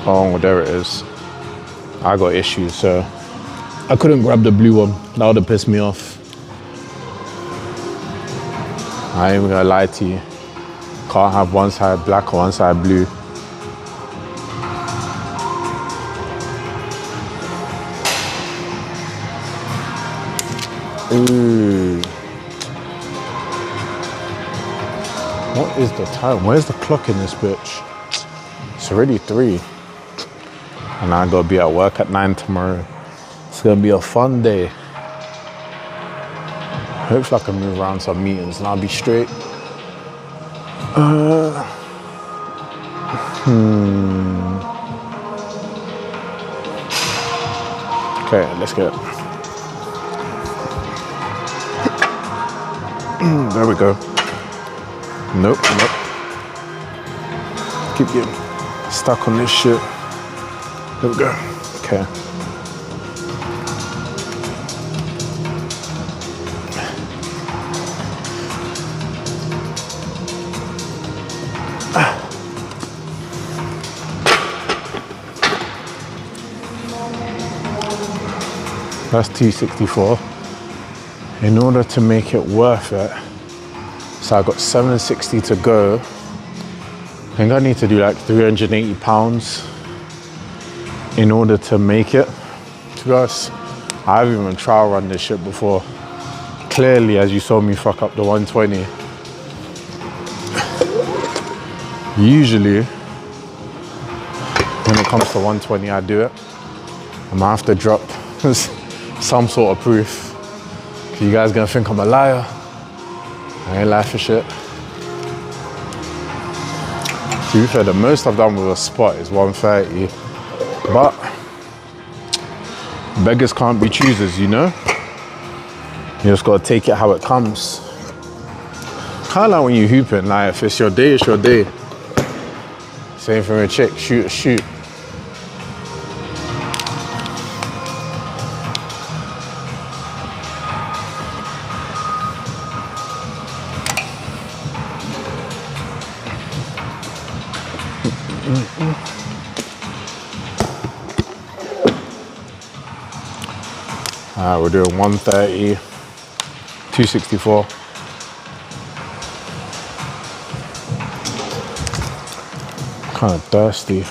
Oh, there it is. I got issues, so I couldn't grab the blue one. That would have pissed me off. I ain't even gonna lie to you. Can't have one side black or one side blue. Ooh. What is the time? Where's the clock in this bitch? It's already 3. And I gotta be at work at 9 tomorrow. It's gonna be a fun day. Hopefully I can move around some meetings and I'll be straight. Okay, let's get it. There we go. Nope. Keep getting stuck on this shit. There we go. Okay. That's 264. In order to make it worth it, so I got 760 to go. I think I need to do like 380 pounds in order to make it. To be honest, I haven't even trial run this shit before. Clearly, as you saw me fuck up the 120. Usually, when it comes to 120, I do it. I'm gonna have to drop some sort of proof. You guys gonna think I'm a liar. I ain't lie for shit. To be fair, the most I've done with a spot is 130. But beggars can't be choosers, you know? You just gotta take it how it comes. Kind of like when you hooping, like if it's your day, it's your day. Same for a chick, shoot, shoot. We're doing 130, 264. Kind of thirsty.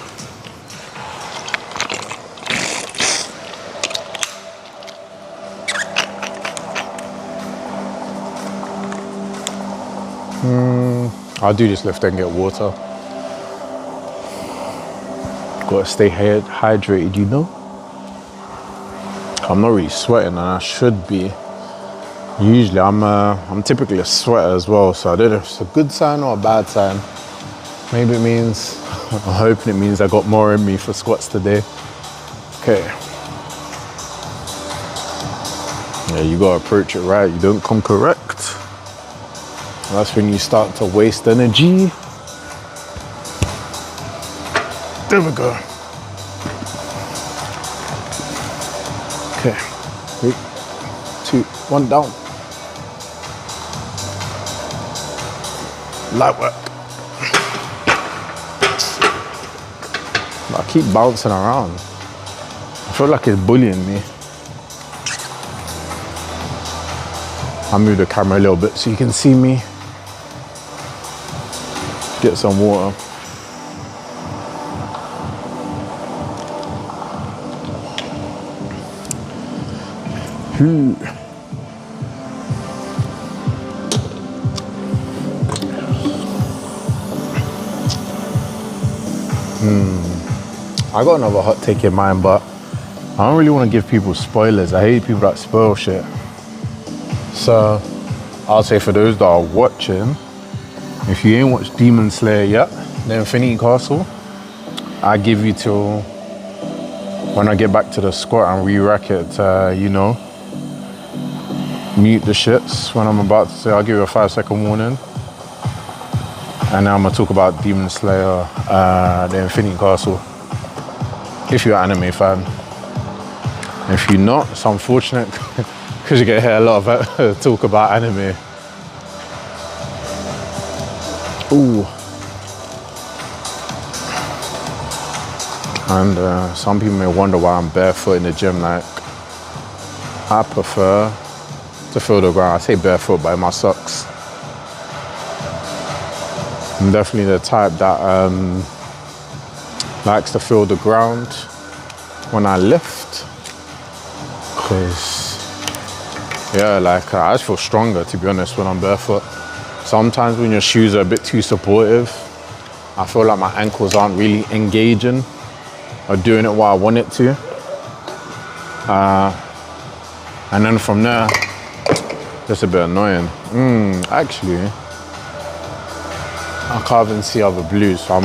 I'll do this lift and get water. Gotta stay hydrated, you know? I'm not really sweating, and I should be. Usually, I'm typically a sweater as well, so I don't know if it's a good sign or a bad sign. Maybe it means, I'm hoping it means I got more in me for squats today. Okay. Yeah, you gotta approach it right. You don't come correct. That's when you start to waste energy. There we go. Okay, 3, 2, 1, down. Light work. I keep bouncing around. I feel like it's bullying me. I'll move the camera a little bit so you can see me. Get some water. I got another hot take in mind, but I don't really want to give people spoilers. I hate people that spoil shit. So I'll say for those that are watching, if you ain't watched Demon Slayer yet, the Infinity Castle, I give you till when I get back to the squat and re-rack it, you know, mute the shits when I'm about to say. I'll give you a 5-second warning. And now I'm gonna talk about Demon Slayer, the Infinity Castle. If you're an anime fan. If you're not, it's unfortunate because you get to hear a lot of talk about anime. Ooh. And some people may wonder why I'm barefoot in the gym. Like, I prefer to feel the ground. I say barefoot, but in my socks. I'm definitely the type that likes to feel the ground when I lift. Because, yeah, like I just feel stronger, to be honest, when I'm barefoot. Sometimes when your shoes are a bit too supportive, I feel like my ankles aren't really engaging or doing it what I want it to. And then from there, it's a bit annoying. Actually, I can't even see other blues, so I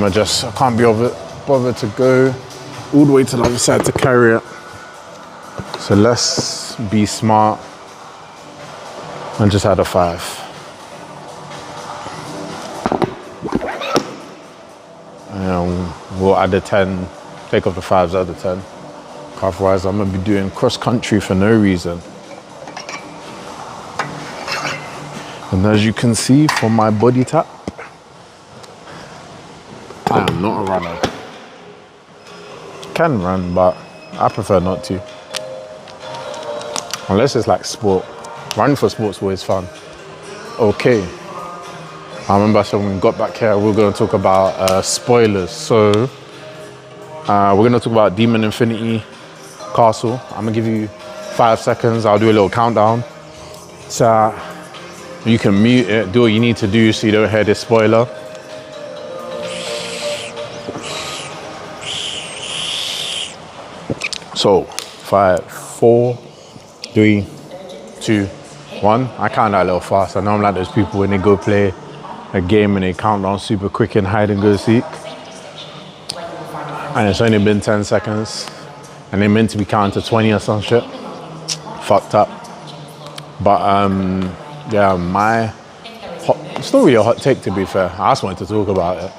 can't be bothered to go all the way to the other side to carry it. So let's be smart and just add a 5. And we'll add a 10, take off the 5s, add a 10. Otherwise, I'm gonna be doing cross country for no reason. And as you can see from my body tap, I am not a runner. Can run, but I prefer not to. Unless it's like sport. Running for sport's always fun. Okay. I remember when we got back here, we were going to talk about spoilers. So we're going to talk about Demon Infinity Castle. I'm going to give you 5 seconds. I'll do a little countdown. So you can mute it, do what you need to do so you don't hear this spoiler. So 5, 4, 3, 2, 1. I count that a little fast. I know I'm like those people when they go play a game and they count down super quick and hide and go seek. And it's only been 10 seconds. And they meant to be counting to 20 or some shit. Fucked up. But yeah, my It's not really a hot take, to be fair. I just wanted to talk about it.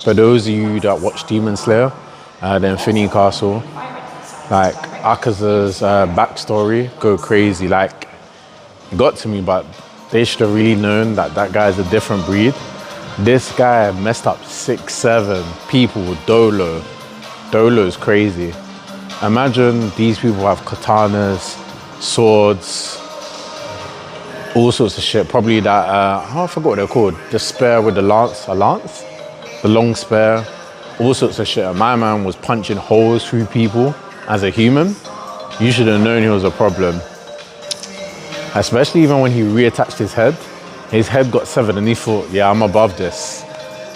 For those of you that watch Demon Slayer, the Infinity Castle, like Akaza's backstory, go crazy. Like, it got to me, but they should have really known that that guy is a different breed. This guy messed up 6-7 people with Dolo. Dolo is crazy. Imagine these people have katanas, swords, all sorts of shit. Probably that, I forgot what they're called. The spear with the lance, a lance? The long spear, all sorts of shit. And my man was punching holes through people as a human. You should have known he was a problem. Especially even when he reattached his head got severed and he thought, yeah, I'm above this.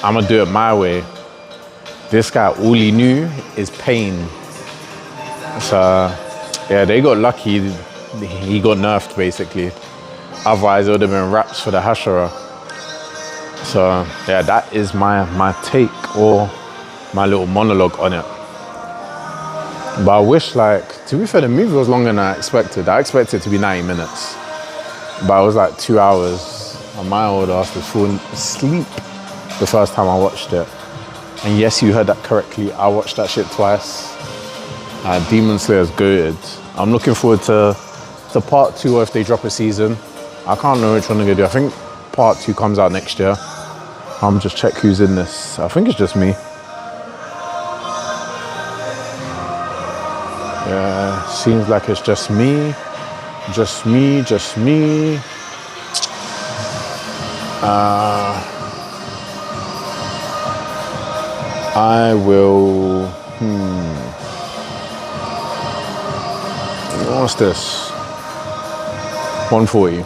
I'm gonna do it my way. This guy, all he knew is pain. So, yeah, they got lucky. He got nerfed, basically. Otherwise, it would have been raps for the Hashira. So, yeah, that is my take or my little monologue on it. But I wish, like, to be fair, the movie was longer than I expected. I expected it to be 90 minutes. But it was like 2 hours. And my old ass was falling asleep the first time I watched it. And yes, you heard that correctly. I watched that shit twice. Demon Slayer's good. I'm looking forward to part 2 or if they drop a season. I can't know which one they're gonna do. I think part 2 comes out next year. Just check who's in this. I think it's just me. Yeah, seems like it's just me. Just me. I will, what's this? 140.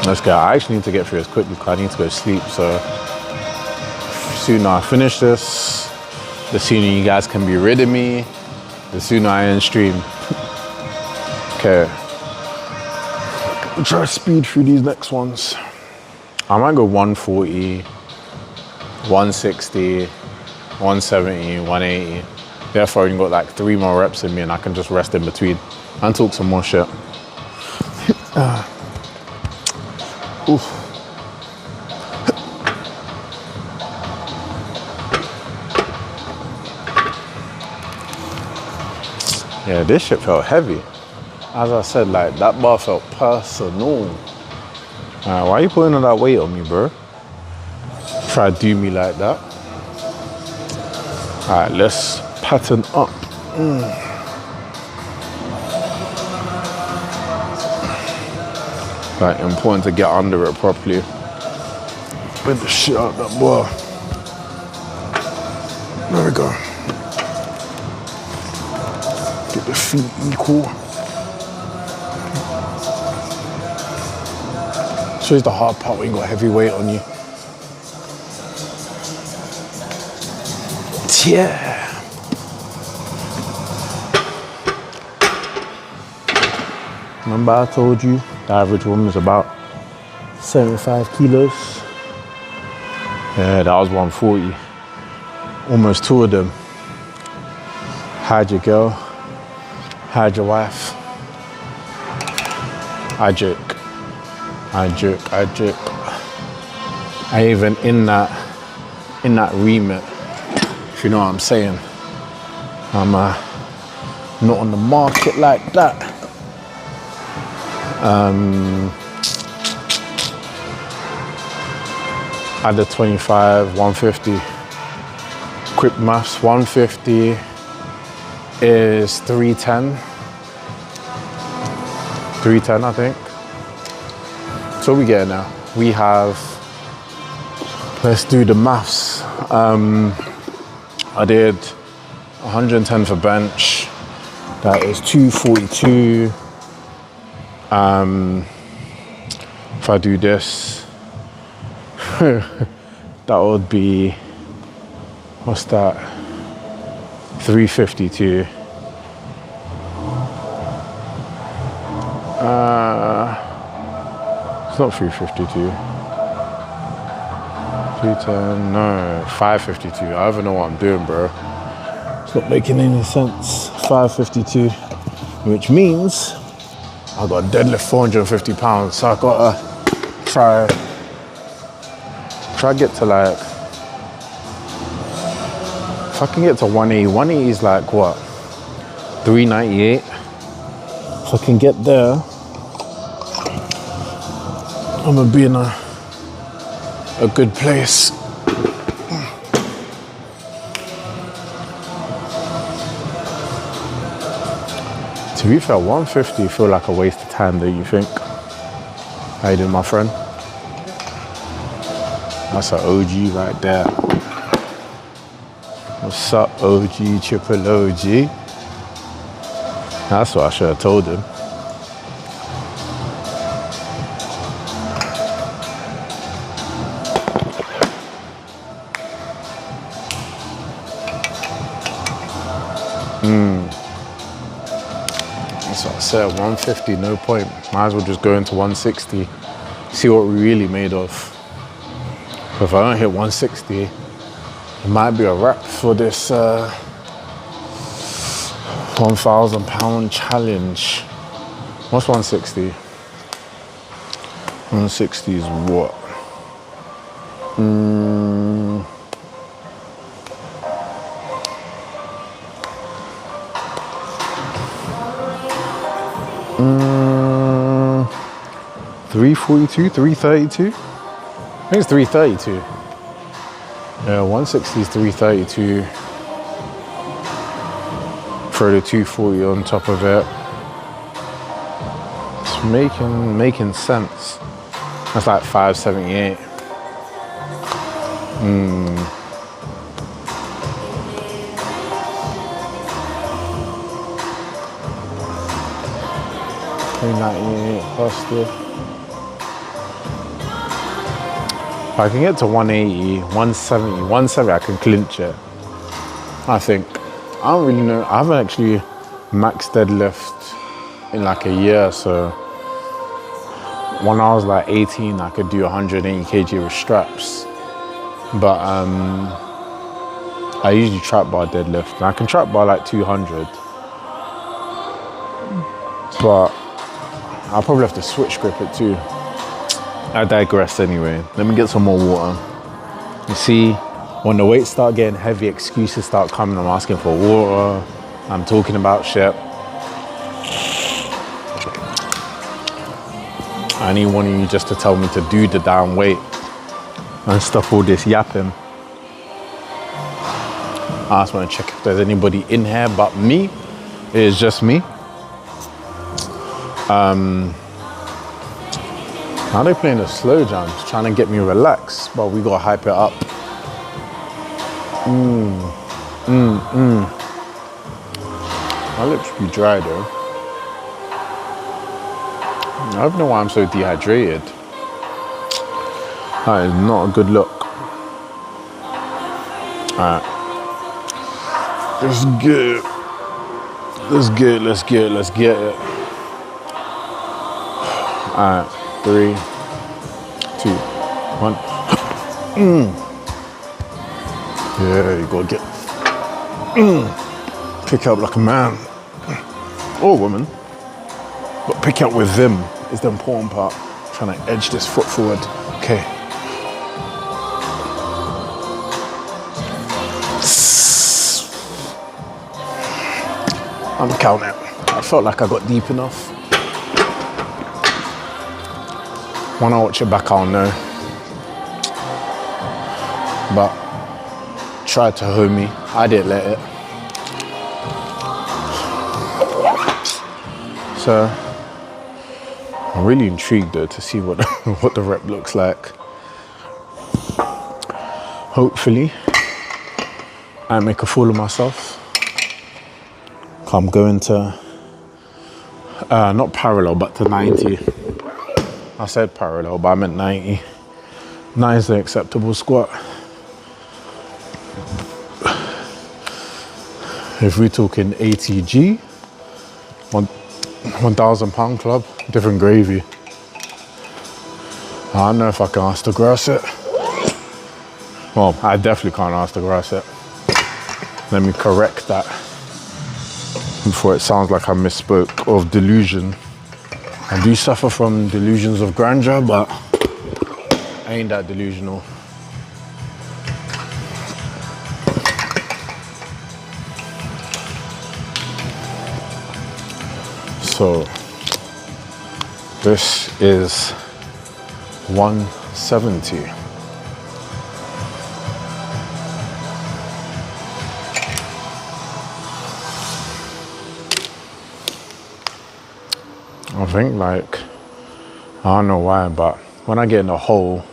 Let's go. I actually need to get through this quickly because I need to go sleep. So the sooner I finish this, the sooner you guys can be rid of me, the sooner I end stream. Okay. I'll try to speed through these next ones. I might go 140, 160, 170, 180. Therefore, I only got like 3 more reps in me and I can just rest in between and talk some more shit. Oof. Yeah, this shit felt heavy. As I said, like, that bar felt personal. Why are you putting all that weight on me, bro? Try to do me like that. All right, let's pattern up. Like, important to get under it properly. Bend the shit out that bar. There we go. Get the feet equal. Shows the hard part when you got heavy weight on you. Yeah. Remember I told you the average woman is about 75 kilos? Yeah, that was 140. Almost 2 of them. Hide your girl, hide your wife. I joke. I even in that remit, if you know what I'm saying. I'm not on the market like that. At the 25, 150. Quick maths, 150 is 310. 310, I think. So we get now. We have, let's do the maths. I did 110 for bench. That is 242. If I do this, that would be, what's that? 352. It's not 352. 310, no, 552. I don't even know what I'm doing, bro. It's not making any sense. 552, which means I got deadlift 450 pounds, so I gotta try get to like, if I can get to 180, 180 is like what, 398. If I can get there, I'm gonna be in a good place. To be fair, 150 feel like a waste of time, don't you think? How you doing, my friend? That's an OG right there. What's up, OG, triple OG? That's what I should have told him. That's what I said, 150, no point. Might as well just go into 160, see what we're really made of. But if I don't hit 160, it might be a wrap for this 1,000 pound challenge. What's 160? 160 is what? 342, 332? I think it's 332. Yeah, 160 is 332. Throw the 240 on top of it. It's making sense. That's like 578. $398 positive. If I can get to 180, 170, I can clinch it. I think. I don't really know. I haven't actually maxed deadlift in like a year, so when I was like 18, I could do 180 kg with straps. But I usually trap bar deadlift, and I can trap bar like 200. But I'll probably have to switch grip it too. I digress anyway. Let me get some more water. You see, when the weights start getting heavy, excuses start coming. I'm asking for water. I'm talking about shit. I need one of you just to tell me to do the damn weight and stop all this yapping. I just want to check if there's anybody in here but me. It is just me. Now they're playing the slow jams, trying to get me relaxed, but we gotta hype it up. My lips be dry though. I don't know why I'm so dehydrated. That is not a good look. Alright. Let's get it. Alright, 3, 2, 1. Yeah, you gotta get pick up like a man or woman, but pick up with them is the important part. Trying to edge this foot forward. Okay. I'm counting. I felt like I got deep enough. When I watch it back, I'll know. But tried to hold me. I didn't let it. So I'm really intrigued though to see what what the rep looks like. Hopefully, I make a fool of myself. I'm going to not parallel, but to 90. I said parallel, but I meant 90. 9 is the acceptable squat. If we're talking ATG, 1,000 pound club, different gravy. I don't know if I can ask to grass it. Well, I definitely can't ask to grass it. Let me correct that before it sounds like I misspoke of delusion. I do suffer from delusions of grandeur, but I ain't that delusional. So this is 170. I think like, I don't know why, but when I get in the hole,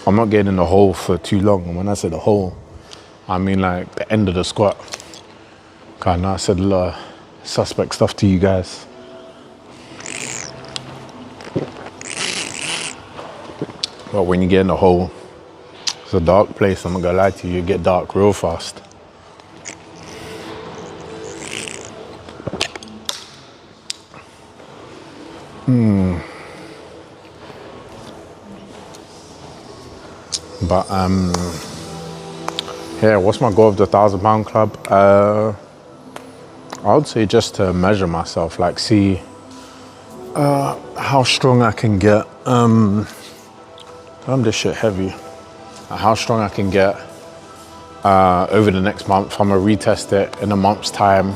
I'm not getting in the hole for too long. And when I say the hole, I mean like the end of the squat. God, now I said a lot of suspect stuff to you guys. But when you get in the hole, it's a dark place, I'm not gonna lie to you, you get dark real fast. But yeah, what's my goal of the 1,000 pound club? I would say just to measure myself, like see how strong I can get. This shit heavy. How strong I can get over the next month. I'm gonna retest it in a month's time.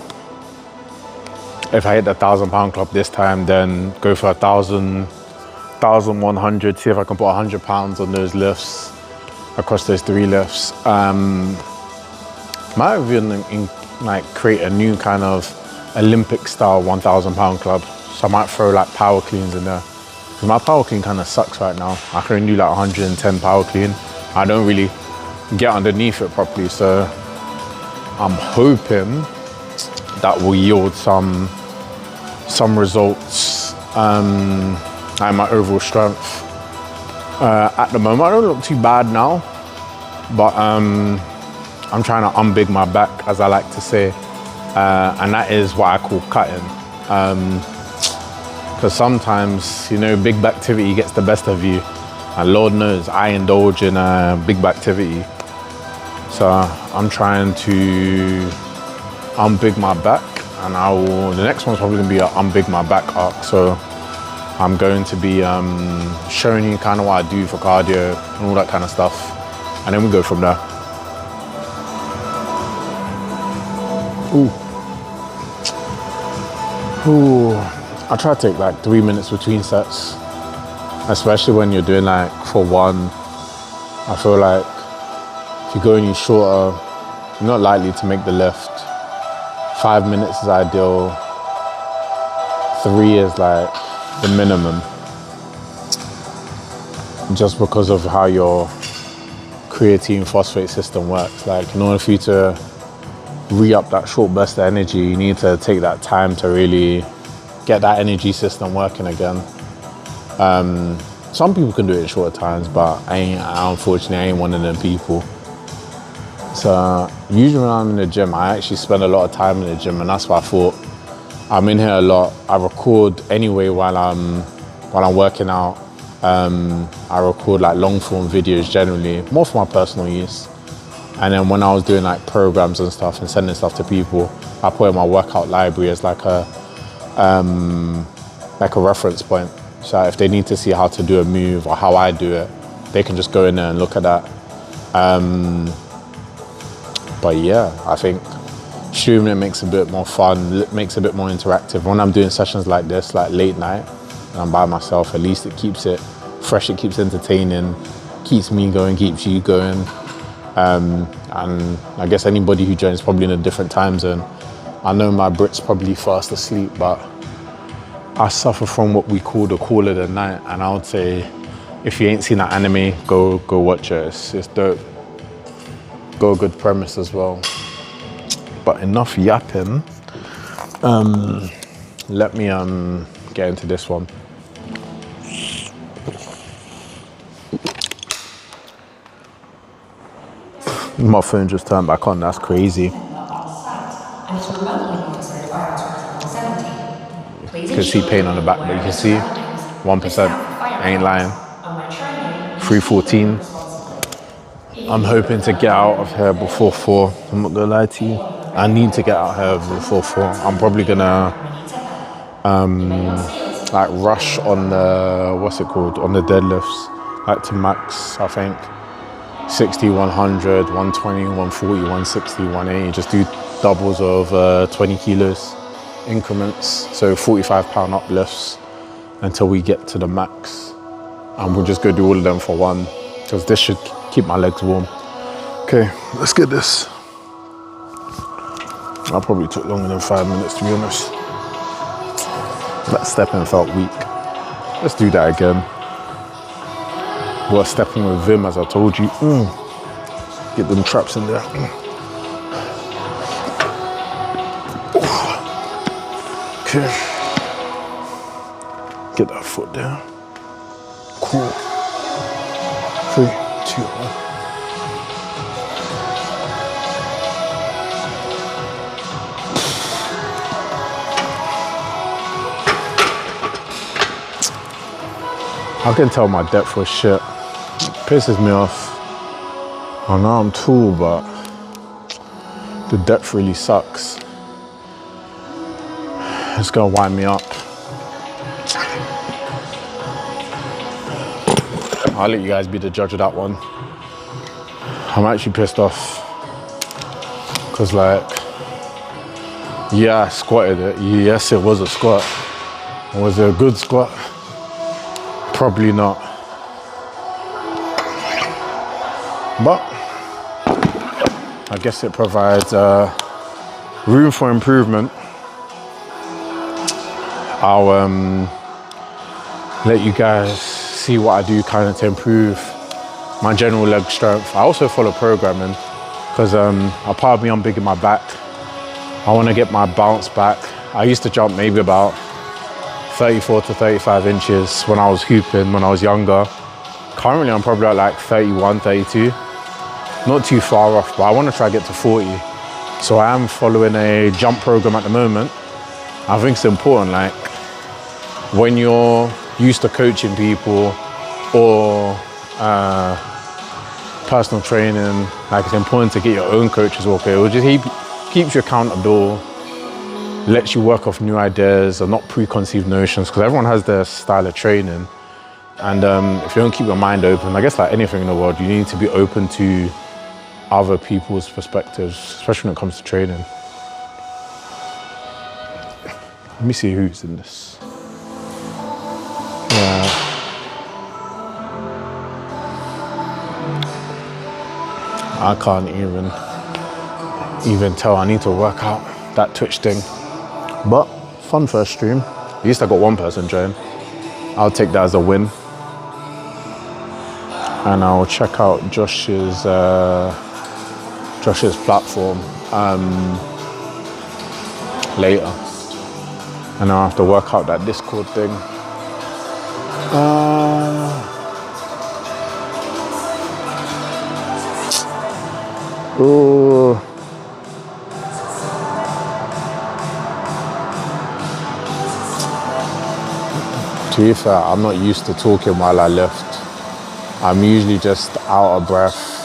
If I hit the 1,000 pound club this time, then go for 1,000, 1,100. See if I can put 100 pounds on those lifts, across those 3 lifts. Might even create a new kind of Olympic style 1,000 pound club. So I might throw like power cleans in there. Because my power clean kind of sucks right now. I can only do like 110 power clean. I don't really get underneath it properly. So I'm hoping that will yield some results and my overall strength. At the moment, I don't look too bad now, but I'm trying to unbig my back, as I like to say, and that is what I call cutting. Because sometimes, you know, big back activity gets the best of you, and Lord knows I indulge in big back activity. So I'm trying to unbig my back, and the next one's probably gonna be an unbig my back arc. So I'm going to be showing you kind of what I do for cardio and all that kind of stuff, and then we go from there. Ooh. I try to take like 3 minutes between sets, especially when you're doing like for one. I feel like if you go any shorter, you're not likely to make the lift. 5 minutes is ideal. 3 is like the minimum, just because of how your creatine phosphate system works. Like in order for you to re-up that short burst of energy, you need to take that time to really get that energy system working again. Some people can do it in shorter times, but unfortunately I ain't one of them people. So usually when I'm in the gym, I actually spend a lot of time in the gym, and that's why I thought I'm in here a lot. I record anyway while I'm working out. I record like long form videos generally, more for my personal use. And then when I was doing like programs and stuff and sending stuff to people, I put in my workout library as like a reference point. So if they need to see how to do a move or how I do it, they can just go in there and look at that. But yeah, I think streaming it makes it a bit more fun, makes it a bit more interactive. When I'm doing sessions like this, like late night, and I'm by myself, at least it keeps it fresh, it keeps entertaining, keeps me going, keeps you going. And I guess anybody who joins probably in a different time zone. I know my Brit's probably fast asleep, but I suffer from what we call the cool of the night. And I would say, if you ain't seen that anime, go watch it. It's dope. Got a good premise as well. But enough yapping. Let me get into this one. My phone just turned back on, that's crazy. You can see pain on the back, but you can see 1%, I ain't lying. 314. I'm hoping to get out of here before 4. I'm not gonna lie to you. I need to get out of here before 4. I'm probably gonna like rush on the, what's it called, on the deadlifts, like to max, I think 60, 100, 120, 140, 160, 180. Just do doubles of 20 kilos increments, so 45-pound uplifts until we get to the max. And we'll just go do all of them for one, because this should keep my legs warm. Okay, let's get this. I probably took longer than 5 minutes, to be honest. That stepping felt weak. Let's do that again. We're stepping with Vim, as I told you. Get them traps in there. Okay. Get that foot down. Cool. 3, 2, 1. I can tell my depth was shit. Pisses me off. I know I'm tall, but the depth really sucks. It's gonna wind me up. I'll let you guys be the judge of that one. I'm actually pissed off. Cause like, yeah, I squatted it. Yes, it was a squat. Was it a good squat? Probably not. But I guess it provides room for improvement. I'll let you guys see what I do kind of to improve my general leg strength. I also follow programming because a part of me, I'm big in my back. I want to get my bounce back. I used to jump maybe about 34 to 35 inches when I was hooping, when I was younger. Currently, I'm probably at like 31, 32. Not too far off, but I want to try to get to 40. So I am following a jump program at the moment. I think it's important, like when you're used to coaching people or personal training, like it's important to get your own coach as well. Okay, it just keeps you accountable, lets you work off new ideas or not preconceived notions, because everyone has their style of training. And if you don't keep your mind open, I guess like anything in the world, you need to be open to other people's perspectives, especially when it comes to training. Let me see who's in this. Yeah. I can't even tell. I need to work out that Twitch thing. But fun first stream. At least I got one person join. I'll take that as a win. And I'll check out Josh's platform later. And I'll have to work out that Discord thing. Ooh. To be fair, I'm not used to talking while I lift. I'm usually just out of breath.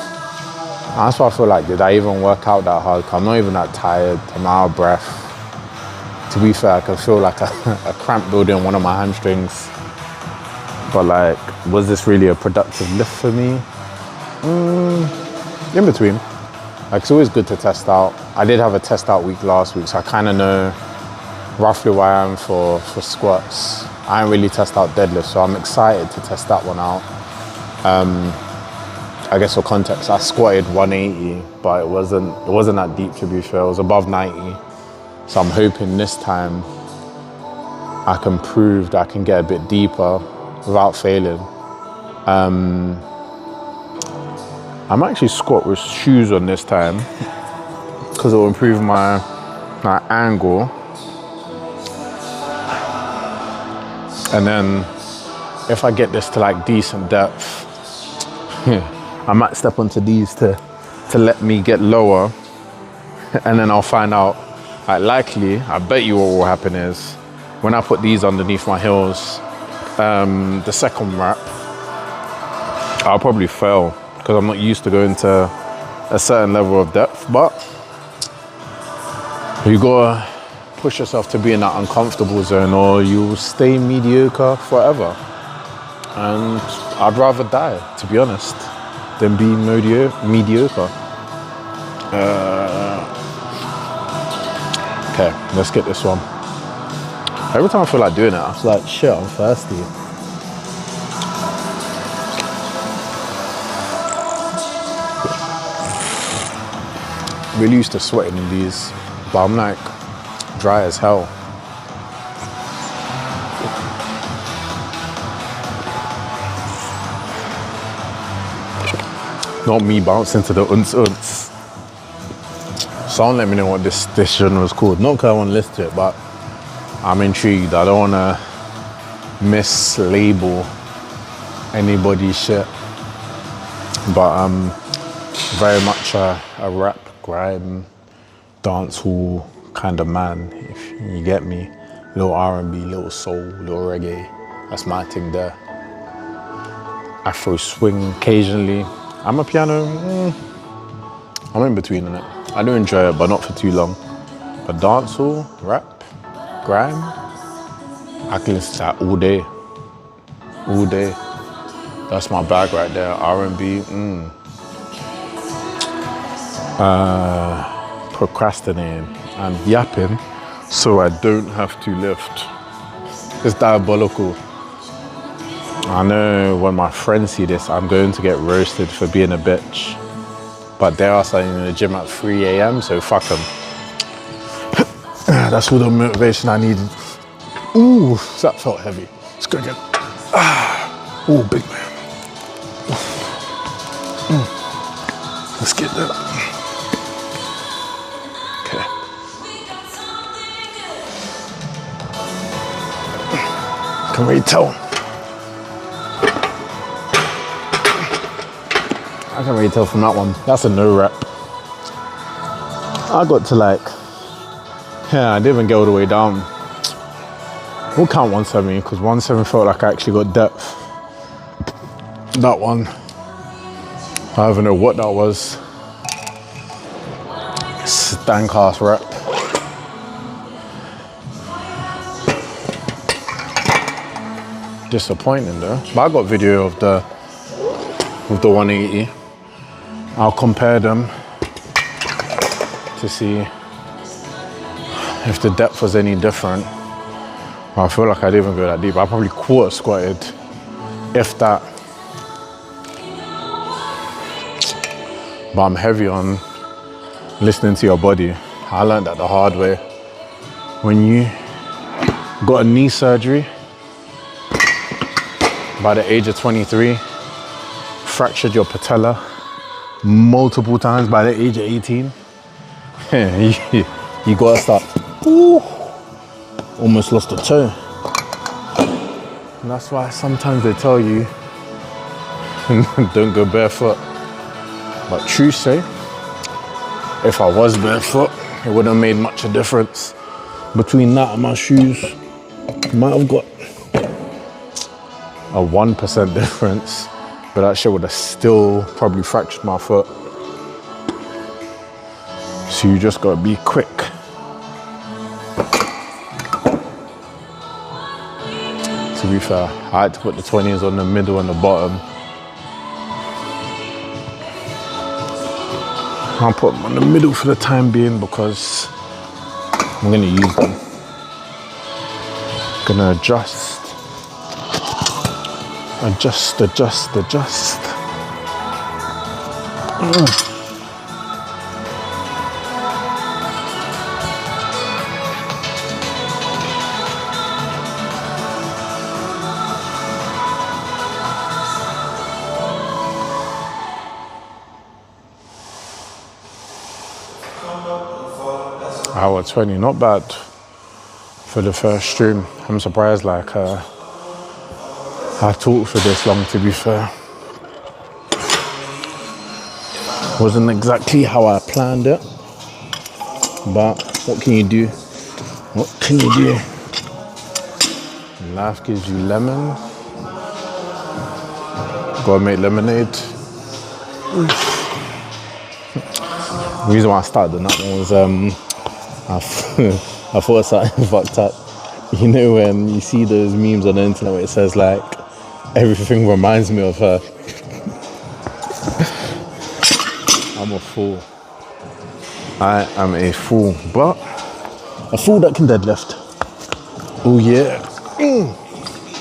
That's why I feel like, did I even work out that hard? I'm not even that tired, I'm out of breath. To be fair, I can feel like a cramp building in one of my hamstrings. But like, was this really a productive lift for me? In between. Like, it's always good to test out. I did have a test out week last week, so I kind of know roughly where I am for squats. I didn't really test out deadlift, so I'm excited to test that one out. I guess for context, I squatted 180, but it wasn't that deep, to be fair. It was above 90. So I'm hoping this time I can prove that I can get a bit deeper without failing. I might actually squat with shoes on this time because it will improve my angle. And then if I get this to like decent depth, I might step onto these to let me get lower, and then I'll find out, like, likely, I bet you what will happen is when I put these underneath my heels, the second rep, I'll probably fail because I'm not used to going to a certain level of depth. But you gotta push yourself to be in that uncomfortable zone, or you'll stay mediocre forever. And I'd rather die, to be honest, than be mediocre. Okay, let's get this one. Every time I feel like doing it, I feel like, shit, I'm thirsty. Really used to sweating in these, but I'm like dry as hell. Not me bouncing to the unts. Someone let me know what this genre was called. Not because I want to listen to it, but I'm intrigued. I don't want to mislabel anybody's shit. But very much a rap, grime, dancehall kind of man, if you get me. Little R&B, little soul, little reggae. That's my thing there. Afro swing occasionally. I'm a piano, I'm in between on it. I do enjoy it, but not for too long. But dancehall, rap, grime, I can listen to that all day. All day. That's my bag right there. R&B, procrastinating and yapping so I don't have to lift. It's diabolical. I know when my friends see this, I'm going to get roasted for being a bitch. But they are starting in the gym at 3 a.m, so fuck them. That's all the motivation I needed. Ooh, that felt heavy. Let's go again. Ooh, big man. Let's get that. Okay. Can really tell. I can really tell from that one. That's a no rep. I got to like, yeah, I didn't even get all the way down. We'll count 170 because 170 felt like I actually got depth. That one, I don't even know what that was. Stank ass rep. Disappointing though. But I got video of the 180. I'll compare them to see if the depth was any different. Well, I feel like I didn't even go that deep. I probably quarter squatted, if that. But I'm heavy on listening to your body. I learned that the hard way. When you got a knee surgery by the age of 23, fractured your patella multiple times by the age of 18, you gotta start. Ooh, almost lost a toe. And that's why sometimes they tell you don't go barefoot. But true say, if I was barefoot, it wouldn't have made much of a difference. Between that and my shoes, might have got a 1% difference, but that shit would have still probably fractured my foot. So you just gotta be quick. To be fair, I had to put the 20s on the middle and the bottom. I'll put them on the middle for the time being because I'm gonna use them. Gonna adjust. Hour 20, not bad for the first stream. I'm surprised like I talked for this long, to be fair. Wasn't exactly how I planned it, but what can you do? What can you do? Life gives you lemon. Gotta make lemonade. The reason why I started on that one was I thought something fucked up. You know when you see those memes on the internet where it says like, everything reminds me of her. I'm a fool. I am a fool, but a fool that can deadlift. Oh yeah.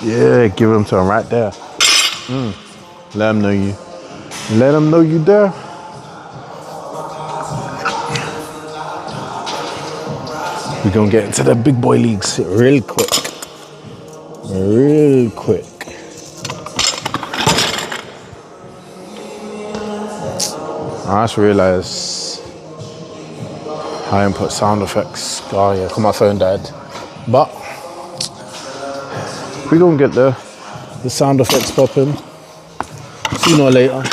Yeah, give him to him right there. Let him know you. Let him know you there. We're gonna get into the big boy leagues real quick. Real quick. I just realized I didn't put sound effects. Oh yeah, 'cause my phone died. But we're gonna get the sound effects popping sooner or later.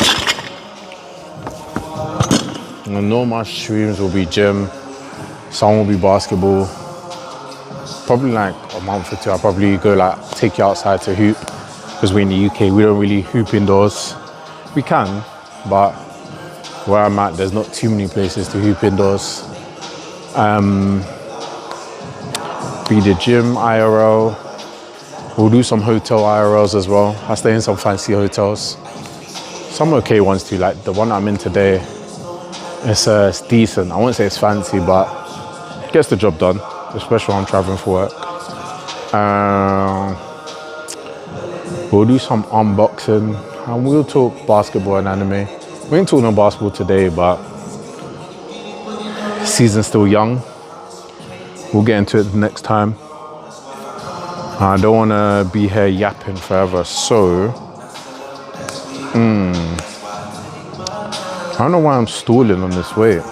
I know my streams will be gym, some will be basketball. Probably like a month or two, I'll probably go like take you outside to hoop. Because we're in the UK, we don't really hoop indoors. We can, but where I'm at, there's not too many places to hoop indoors. Be the gym, IRL. We'll do some hotel IRLs as well. I stay in some fancy hotels. Some okay ones too, like the one I'm in today. It's decent. I won't say it's fancy, but it gets the job done, especially when I'm traveling for work. We'll do some unboxing and we'll talk basketball and anime. We ain't talking no basketball today, but season's still young. We'll get into it next time. I don't want to be here yapping forever, so I don't know why I'm stalling on this weight.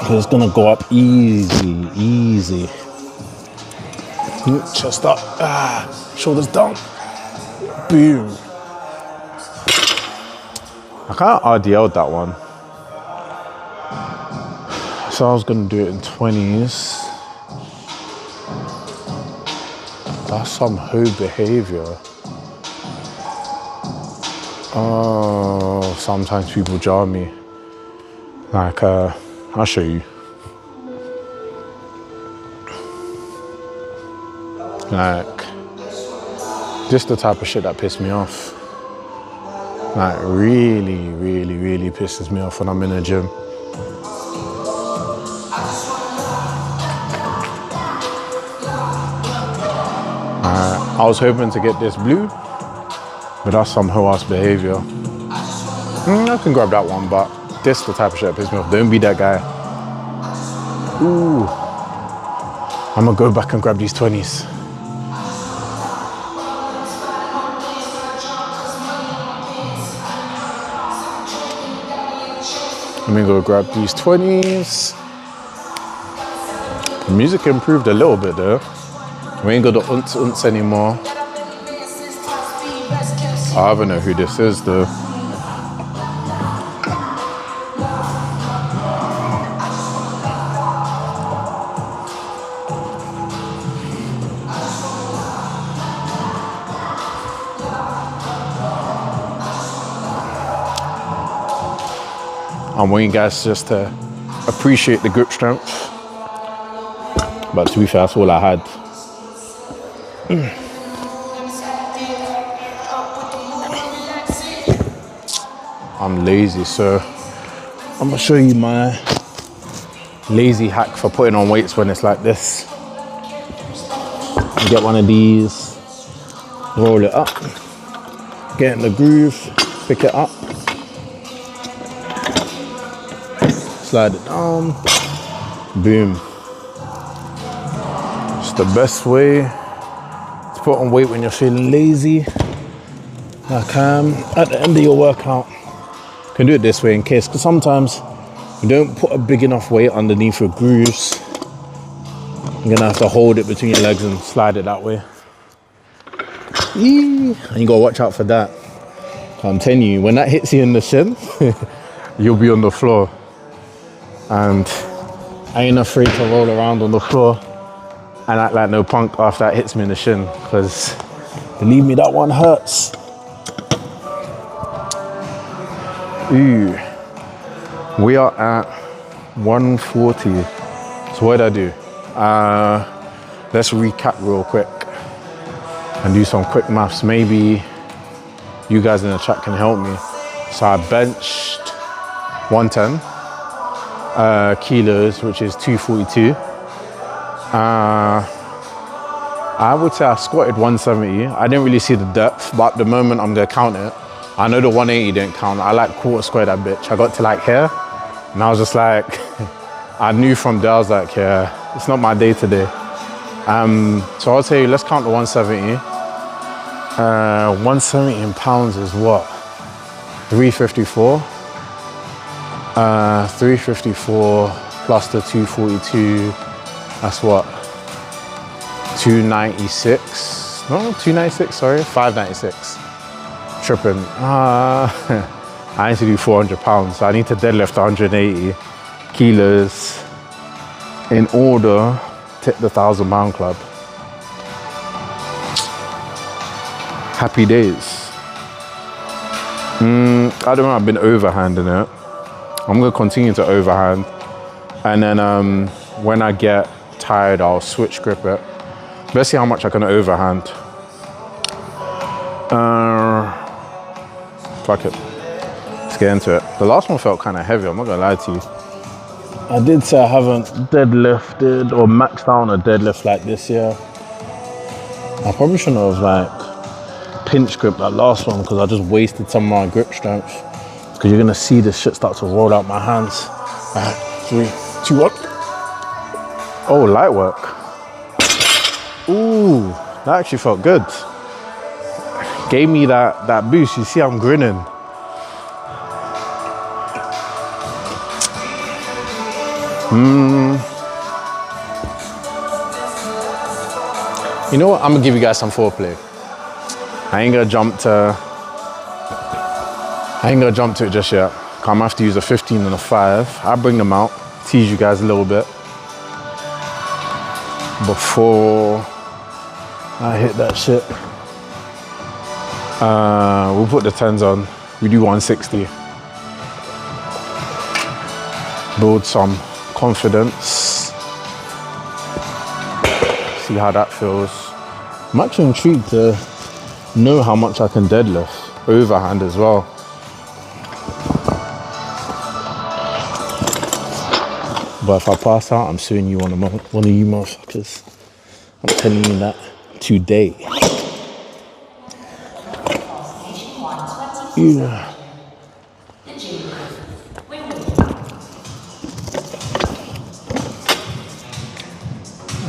It's gonna go up easy. Chest up, shoulders down, boom. I kind of RDL'd that one. So I was gonna do it in 20s. That's some hoe behavior. Oh, sometimes people jar me. Like, I'll show you. Like, just the type of shit that pissed me off. Like, really pisses me off when I'm in the gym. I was hoping to get this blue, but that's some hoe-ass behavior. I can grab that one, but this the type of shit that pisses me off. Don't be that guy. Ooh. I'm gonna go back and grab these 20s. Let me go grab these 20s. The music improved a little bit though. We ain't got the unts anymore. I don't know who this is though. I'm waiting guys just to appreciate the grip strength. But to be fair, that's all I had. I'm lazy, so I'm gonna show you my lazy hack for putting on weights when it's like this. You get one of these, roll it up, get in the groove, pick it up, slide it down, boom. It's the best way to put on weight when you're feeling lazy. Like at the end of your workout, you can do it this way in case, because sometimes you don't put a big enough weight underneath your grooves. You're gonna have to hold it between your legs and slide it that way. Eee. And you gotta watch out for that. I'm telling you, when that hits you in the shin, you'll be on the floor. And I ain't afraid to roll around on the floor and act like no punk after that hits me in the shin, because believe me, that one hurts. Ooh. We are at 140. So what did I do? Let's recap real quick and do some quick maths. Maybe you guys in the chat can help me. So I benched 110 kilos, which is 242. I would say I squatted 170. I didn't really see the depth, but at the moment I'm gonna count it. I know the 180 didn't count. I like quarter square that bitch. I got to like here, and I was just like, I knew from there, I was like, yeah, it's not my day today. So I'll tell you, let's count the 170. 170 in pounds is what? 354. 354 plus the 242, that's what? 296, no, 296, sorry, 596. Tripping. I need to do 400 pounds, so I need to deadlift 180 kilos in order to hit the 1,000 pound club. Happy days. I don't know, I've been overhanding it. I'm gonna continue to overhand, and then when I get tired, I'll switch grip it. Let's see how much I can overhand. Fuck it. Let's get into it. The last one felt kind of heavy, I'm not gonna lie to you. I did say I haven't deadlifted or maxed out on a deadlift like this year. I probably shouldn't have like pinch grip that last one because I just wasted some of my grip strength. Because you're gonna see this shit start to roll out my hands. 3, 2, 1. Oh, light work. Ooh, that actually felt good. Gave me that boost. You see I'm grinning. You know what? I'm gonna give you guys some foreplay. I ain't gonna jump to it just yet. I'm gonna have to use a 15 and a 5. I'll bring them out, tease you guys a little bit before I hit that shit. We'll put the 10s on. We do 160. Build some confidence. See how that feels. I'm actually intrigued to know how much I can deadlift. Overhand as well. But if I pass out, I'm suing you one of you motherfuckers. I'm telling you that today. Yeah.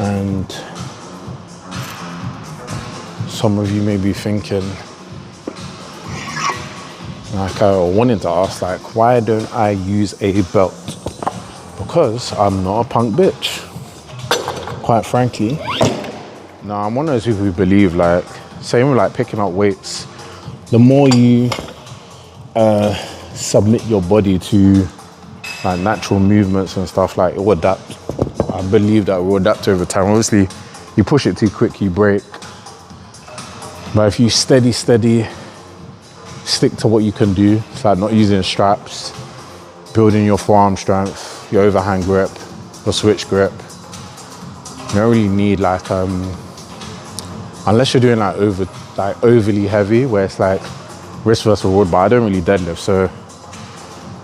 And some of you may be thinking, like I wanted to ask, like, why don't I use a belt? Because I'm not a punk bitch, quite frankly. Now, I'm one of those people who believe, like, same with like picking up weights, the more you submit your body to like natural movements and stuff, like it will adapt. I believe that it will adapt over time. Obviously, you push it too quick, you break. But if you steady, stick to what you can do, it's like not using straps, building your forearm strength, your overhand grip, your switch grip. You don't really need like, unless you're doing like overly heavy, where it's like wrist versus wood, but I don't really deadlift. So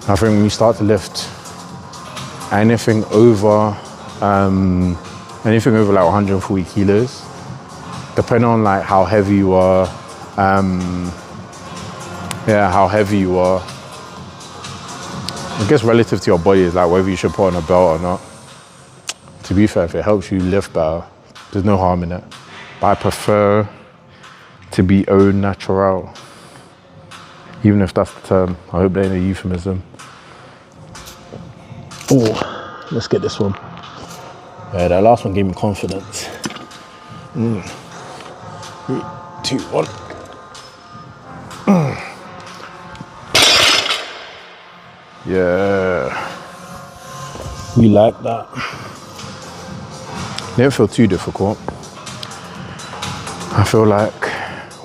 I think when you start to lift anything over like 140 kilos, depending on like how heavy you are, I guess relative to your body is like whether you should put on a belt or not. To be fair, if it helps you lift better, there's no harm in it. But I prefer to be au natural. Even if that's the term, I hope that ain't a euphemism. Oh, let's get this one. Yeah, that last one gave me confidence. 3, 2, 1. Yeah, we like that. Didn't feel too difficult. I feel like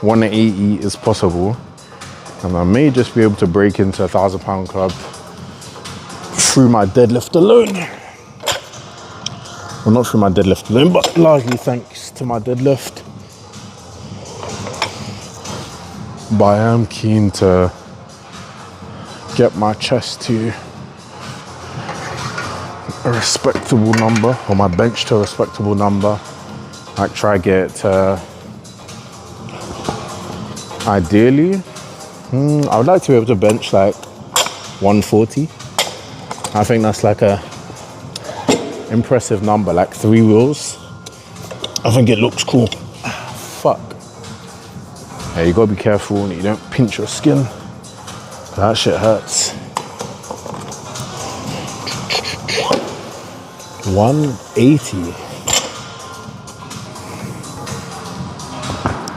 180 is possible, and I may just be able to break into 1,000 pound club through my deadlift alone. Well, not through my deadlift alone, but largely thanks to my deadlift. But I am keen to get my chest to a respectable number, or my bench to a respectable number. Like try get it to, ideally, I would like to be able to bench like 140. I think that's like a impressive number, like 3 wheels. I think it looks cool. Fuck. Yeah, you gotta be careful that you don't pinch your skin. That shit hurts. 180.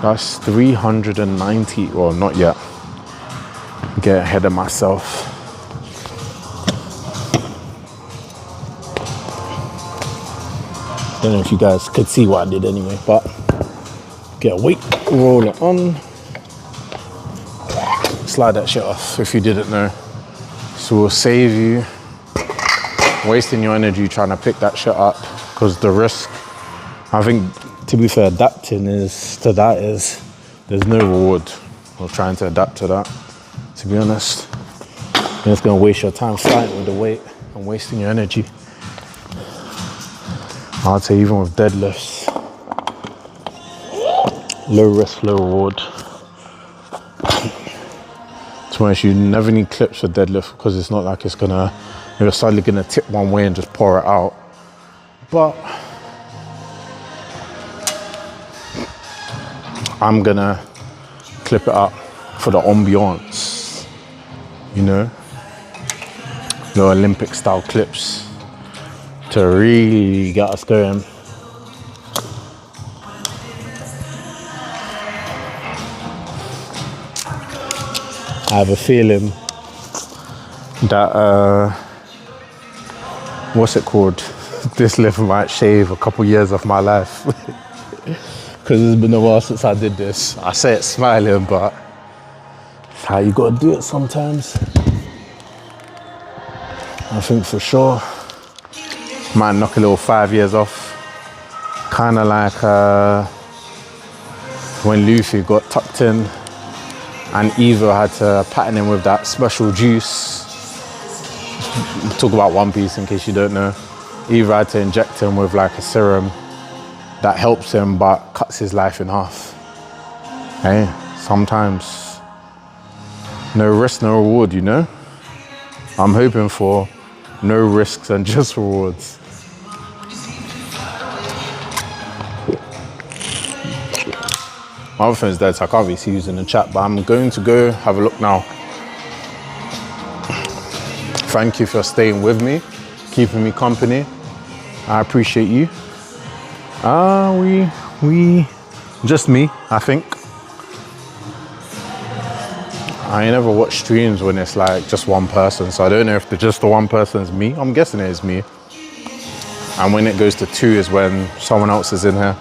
That's 390. Well, not yet. Get ahead of myself. Don't know if you guys could see what I did anyway, but get a weight, roll it on, slide that shit off if you didn't know. So we'll save you wasting your energy trying to pick that shit up, because the risk, I think, to be fair, adapting is there's no reward of trying to adapt to that, to be honest. You're just gonna waste your time fighting with the weight and wasting your energy. I'd say even with deadlifts, low risk, low reward. To be honest, you never need clips for deadlift, because it's not like you're suddenly gonna tip one way and just pour it out. But I'm gonna clip it up for the ambiance, you know, the Olympic style clips to really get us going. I have a feeling that, what's it called? This lift might shave a couple years off my life. Because it's been a while since I did this. I say it smiling, but it's how you gotta do it sometimes. I think for sure, might knock a little 5 years off. Kind of like when Luffy got tucked in and Evo had to pattern him with that special juice. Talk about One Piece in case you don't know. Evo had to inject him with like a serum that helps him but cuts his life in half. Hey, sometimes no risk, no reward, you know? I'm hoping for no risks and just rewards. My other phone's dead, so I can't really see who's in the chat, but I'm going to go have a look now. Thank you for staying with me, keeping me company. I appreciate you. Just me, I think. I never watch streams when it's like just one person, so I don't know if just the one person is me. I'm guessing it is me. And when it goes to 2 is when someone else is in here.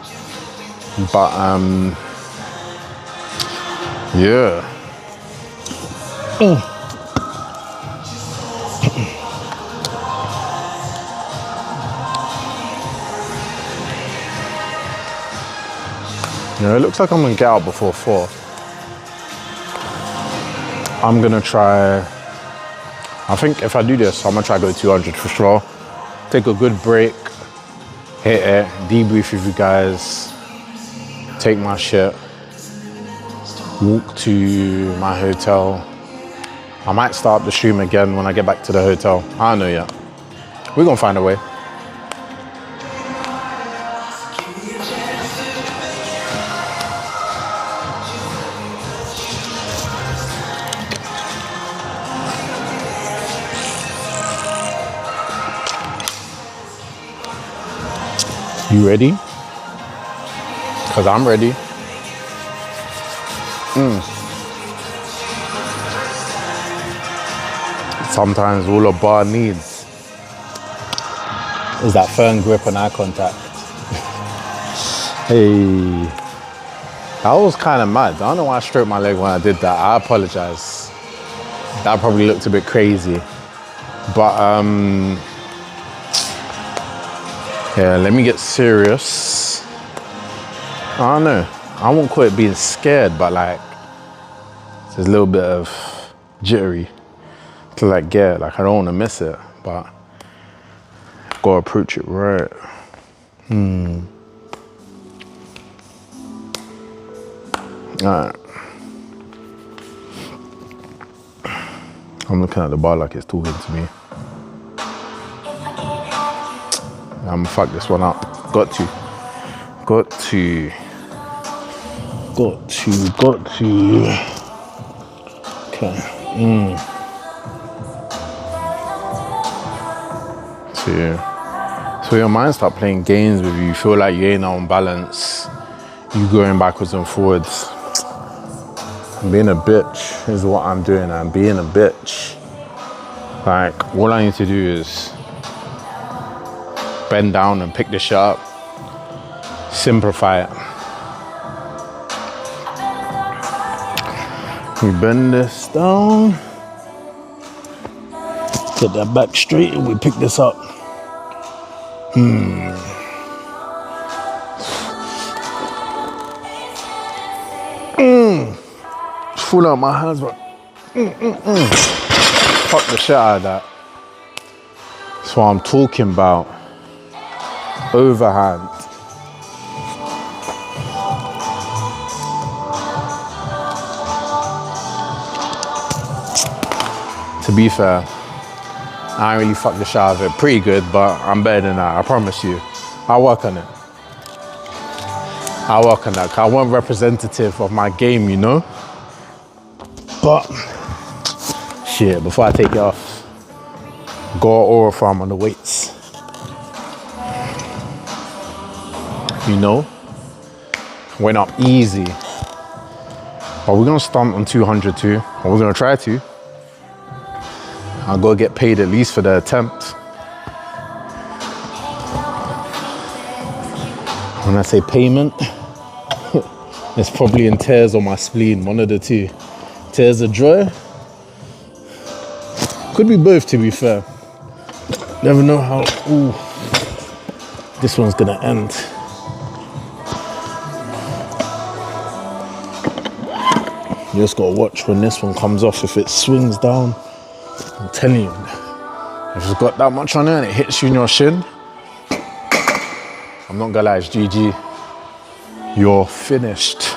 But yeah. Yeah, it looks like I'm gonna get out before 4. I'm gonna try, I think if I do this, I'm gonna try to go 200 for sure. Take a good break, hit it, debrief with you guys, take my shit, walk to my hotel. I might start the stream again when I get back to the hotel. I don't know yet. We're gonna find a way. You ready? Because I'm ready. Sometimes all a bar needs is that firm grip and eye contact. Hey, that was kind of mad. I don't know why I stroked my leg when I did that. I apologize. That probably looked a bit crazy. But Yeah, let me get serious. I don't know. I won't call it being scared, but like, there's a little bit of jittery to like get. Like, I don't want to miss it, but gotta approach it right. Alright. I'm looking at the bar like it's talking to me. I'm gonna fuck this one up. Got to. Okay. So your mind start playing games with you. You feel like you ain't on balance. You going backwards and forwards. Being a bitch is what I'm doing. I'm being a bitch. Like, all I need to do is bend down and pick this shit up. Simplify it. We bend this down. Get that back straight and we pick this up. Full out my hands, but fuck the shit out of that. That's what I'm talking about. Overhand. To be fair, I ain't really fucked the shit out of it. Pretty good, but I'm better than that, I promise you. I'll work on it. I want representative of my game, you know? But, shit, before I take it off, go oral farm on the weights. You know? Went up easy. But we're gonna stunt on 200 too, or we're gonna try to. I'll go get paid at least for the attempt. When I say payment, it's probably in tears or my spleen, one of the two. Tears of joy. Could be both, to be fair. Never know how this one's gonna end. You just gotta watch when this one comes off. If it swings down, I'm telling you, if it's got that much on it and it hits you in your shin, I'm not gonna lie, it's GG. You're finished.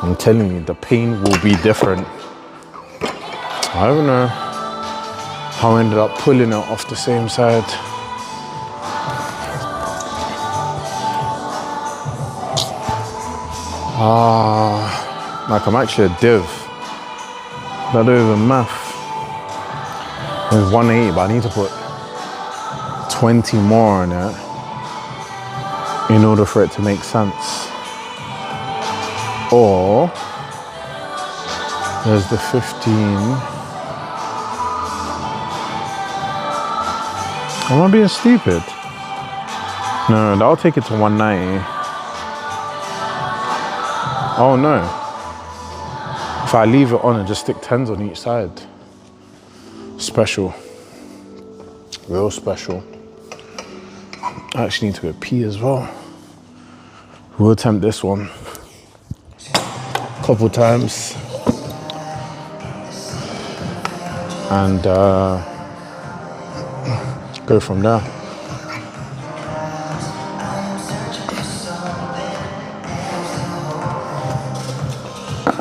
I'm telling you, the pain will be different. I don't know how I ended up pulling it off the same side. Like I'm actually a div. Not even math. There's 180, but I need to put 20 more on it in order for it to make sense. Or there's the 15. Am I being stupid? No, that'll take it to 190. Oh no. If I leave it on and just stick 10s on each side. Special. Real special. I actually need to go pee as well. We'll attempt this one a couple times. And go from there.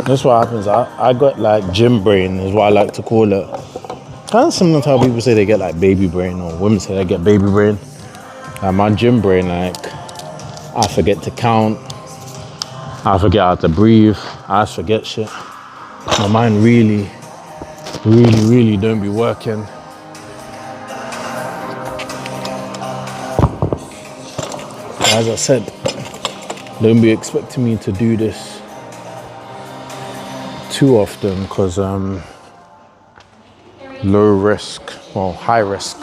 That's what happens. I got like gym brain is what I like to call it. Kind of similar to how people say they get like baby brain, or women say they get baby brain. Like my gym brain, like I forget to count, I forget how to breathe, I just forget shit. My mind really don't be working. As I said, don't be expecting me to do this too often, because low risk, well, high risk,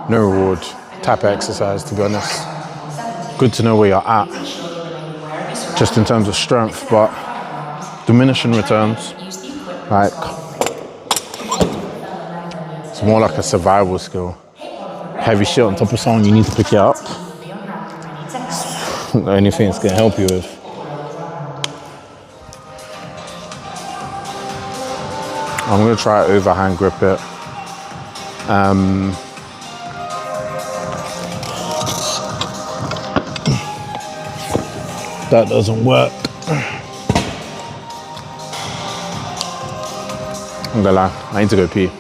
no reward type of exercise, to be honest. Good to know where you're at, just in terms of strength, but diminishing returns. Like, it's more like a survival skill. heavy shit on top of someone, you need to pick it up. The only thing it's gonna help you with. I'm gonna try overhand grip it. That doesn't work. I'm gonna lie, I need to go pee.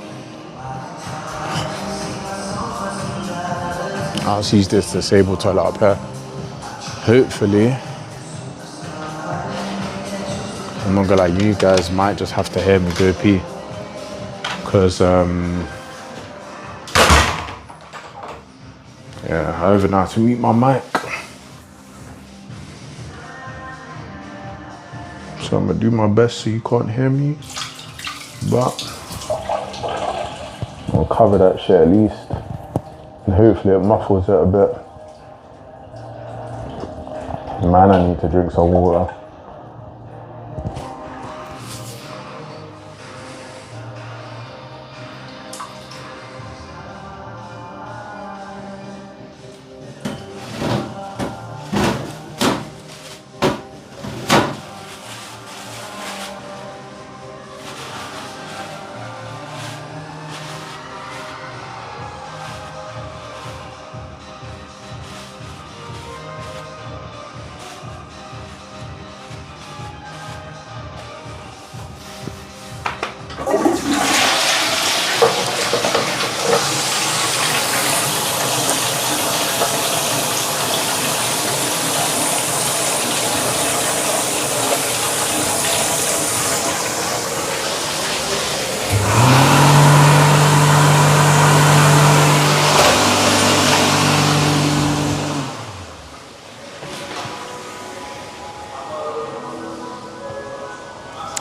I'll just use this disabled toilet up here. Hopefully, I'm not gonna lie, you guys might just have to hear me go pee. Because, yeah, I don't even know how to mute my mic. So I'm gonna do my best so you can't hear me. But I'll cover that shit at least. And hopefully it muffles it a bit. Man, I need to drink some water.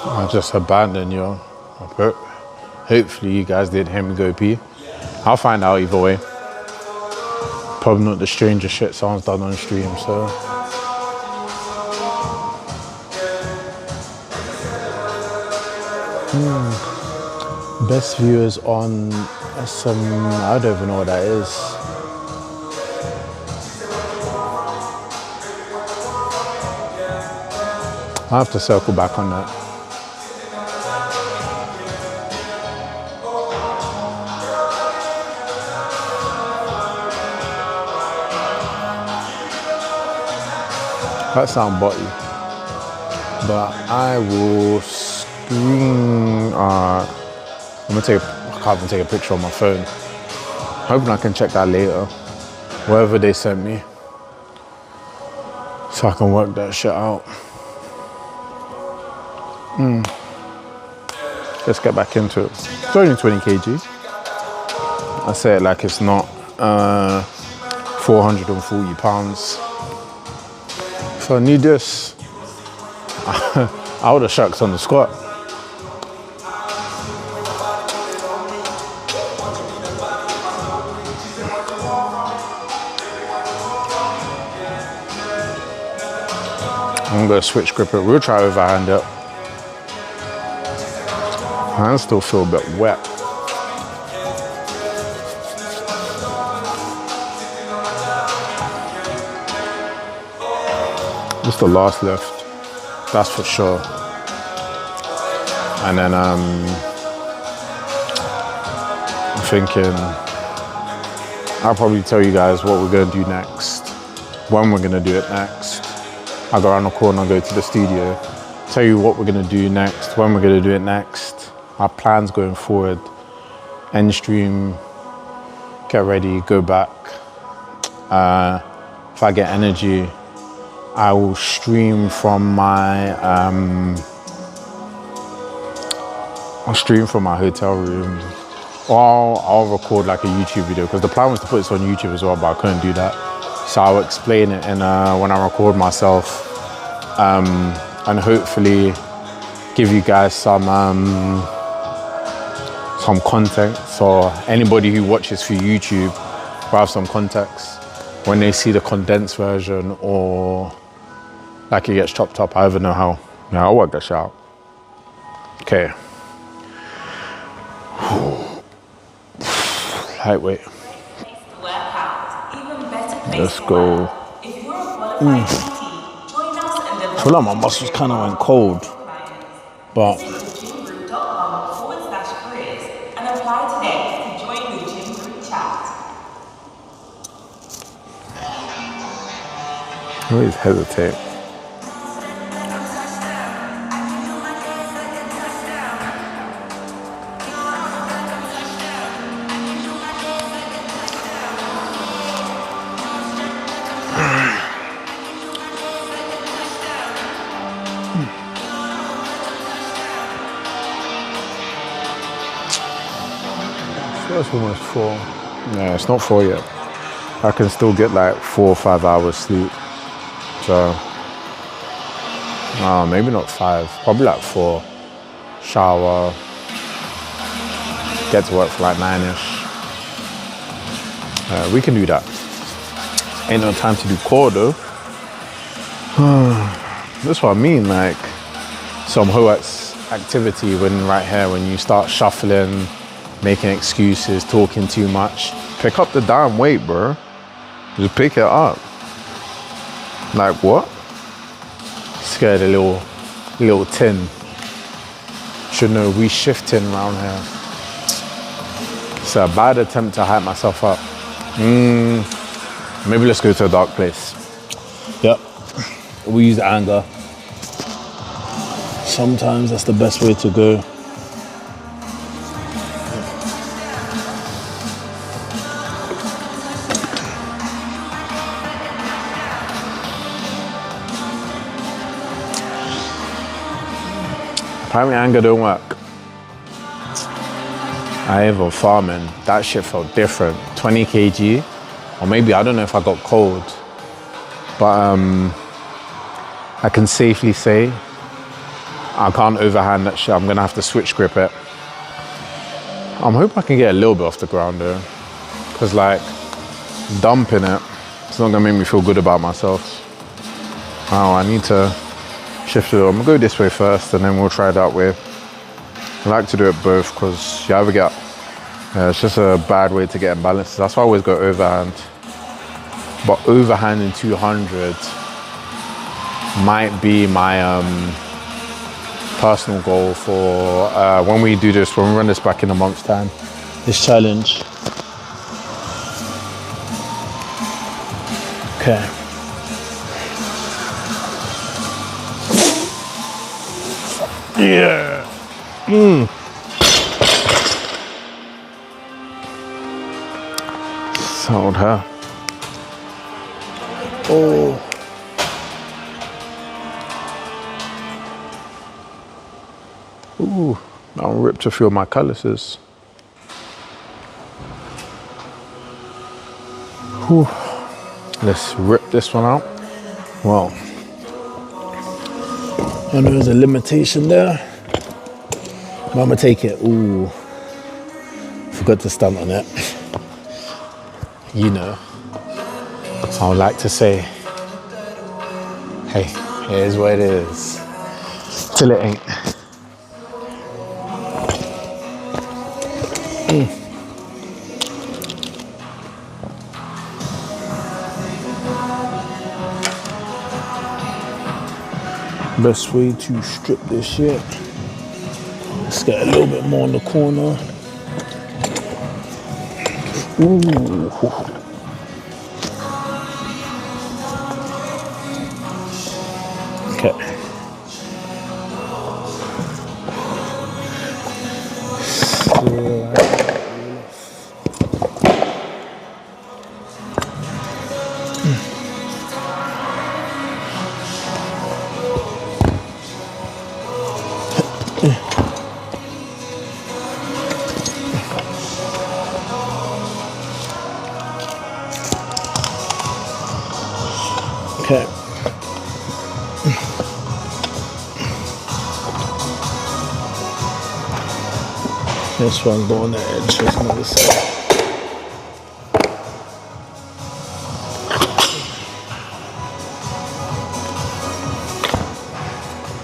I just abandoned you. Hopefully you guys didn't hear me go pee. I'll find out either way. Probably not the strangest shit someone's done on stream, so. Best viewers on some, I don't even know what that is. I'll have to circle back on that. That sound botty, but I will screen. I can't even take a picture on my phone. Hoping I can check that later, wherever they sent me, so I can work that shit out. Let's get back into it. It's only 20 kg. I say it like it's not 440 pounds. So I need this. I would have shucks on the squat. I'm gonna switch grip it. We'll try overhand it. Hands still feel a bit wet. This is the last lift, that's for sure. And then I'm thinking I'll probably tell you guys what we're gonna do next, when we're gonna do it next. I'll go around the corner, go to the studio, tell you what we're gonna do next, when we're gonna do it next, our plans going forward, end stream, get ready, go back. If I get energy, I will stream from my hotel room, or I'll record like a YouTube video, because the plan was to put this on YouTube as well, but I couldn't do that. So I'll explain it in when I record myself, and hopefully give you guys some content. So anybody who watches through YouTube will have some context when they see the condensed version, or like it gets chopped up. I don't know how. Yeah, I'll work that shit out. Okay. Lightweight. Let's go. I feel like my muscles kind of went cold, but I always hesitate. It's almost 4. Yeah, it's not 4 yet. I can still get like 4 or 5 hours sleep. So, maybe not 5, probably like 4. Shower, get to work for like 9ish. We can do that. Ain't no time to do core though. That's what I mean, like some HOAX activity when right here, when you start shuffling, making excuses, talking too much. Pick up the damn weight, bro. Just pick it up. Like what? Scared a little tin. Should know we shifting around here. It's a bad attempt to hype myself up. Maybe let's go to a dark place. Yep. We use anger. Sometimes that's the best way to go. Apparently anger don't work. I ever farming, that shit felt different. 20 kg, or maybe, I don't know if I got cold, but I can safely say I can't overhand that shit. I'm gonna have to switch grip it. I'm hoping I can get a little bit off the ground though, because like dumping it, it's not gonna make me feel good about myself. Oh, I need to shift it. I'm gonna go this way first and then we'll try that way. I like to do it both because you either get, it's just a bad way to get imbalances. That's why I always go overhand. But overhand in 200 might be my personal goal for when we do this, when we run this back in a month's time. This challenge. Okay. Yeah. Sold her. Oh. Ooh, I'm ripped a few of my calluses. Whew. Let's rip this one out. Well, I know there's a limitation there, but I'm gonna take it. Ooh, forgot to stunt on it. You know, I would like to say, hey, here's what it is, till it ain't. Best way to strip this shit. Let's get a little bit more in the corner. Ooh. Okay. Okay. This one's going to edge, this another side.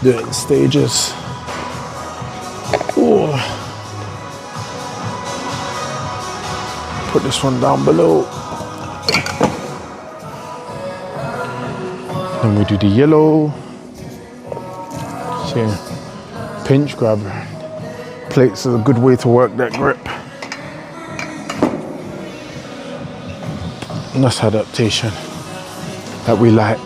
Do it in stages. Ooh. Put this one down below. Then we do the yellow. See, pinch grab. Plates is a good way to work that grip. Nice adaptation that we like.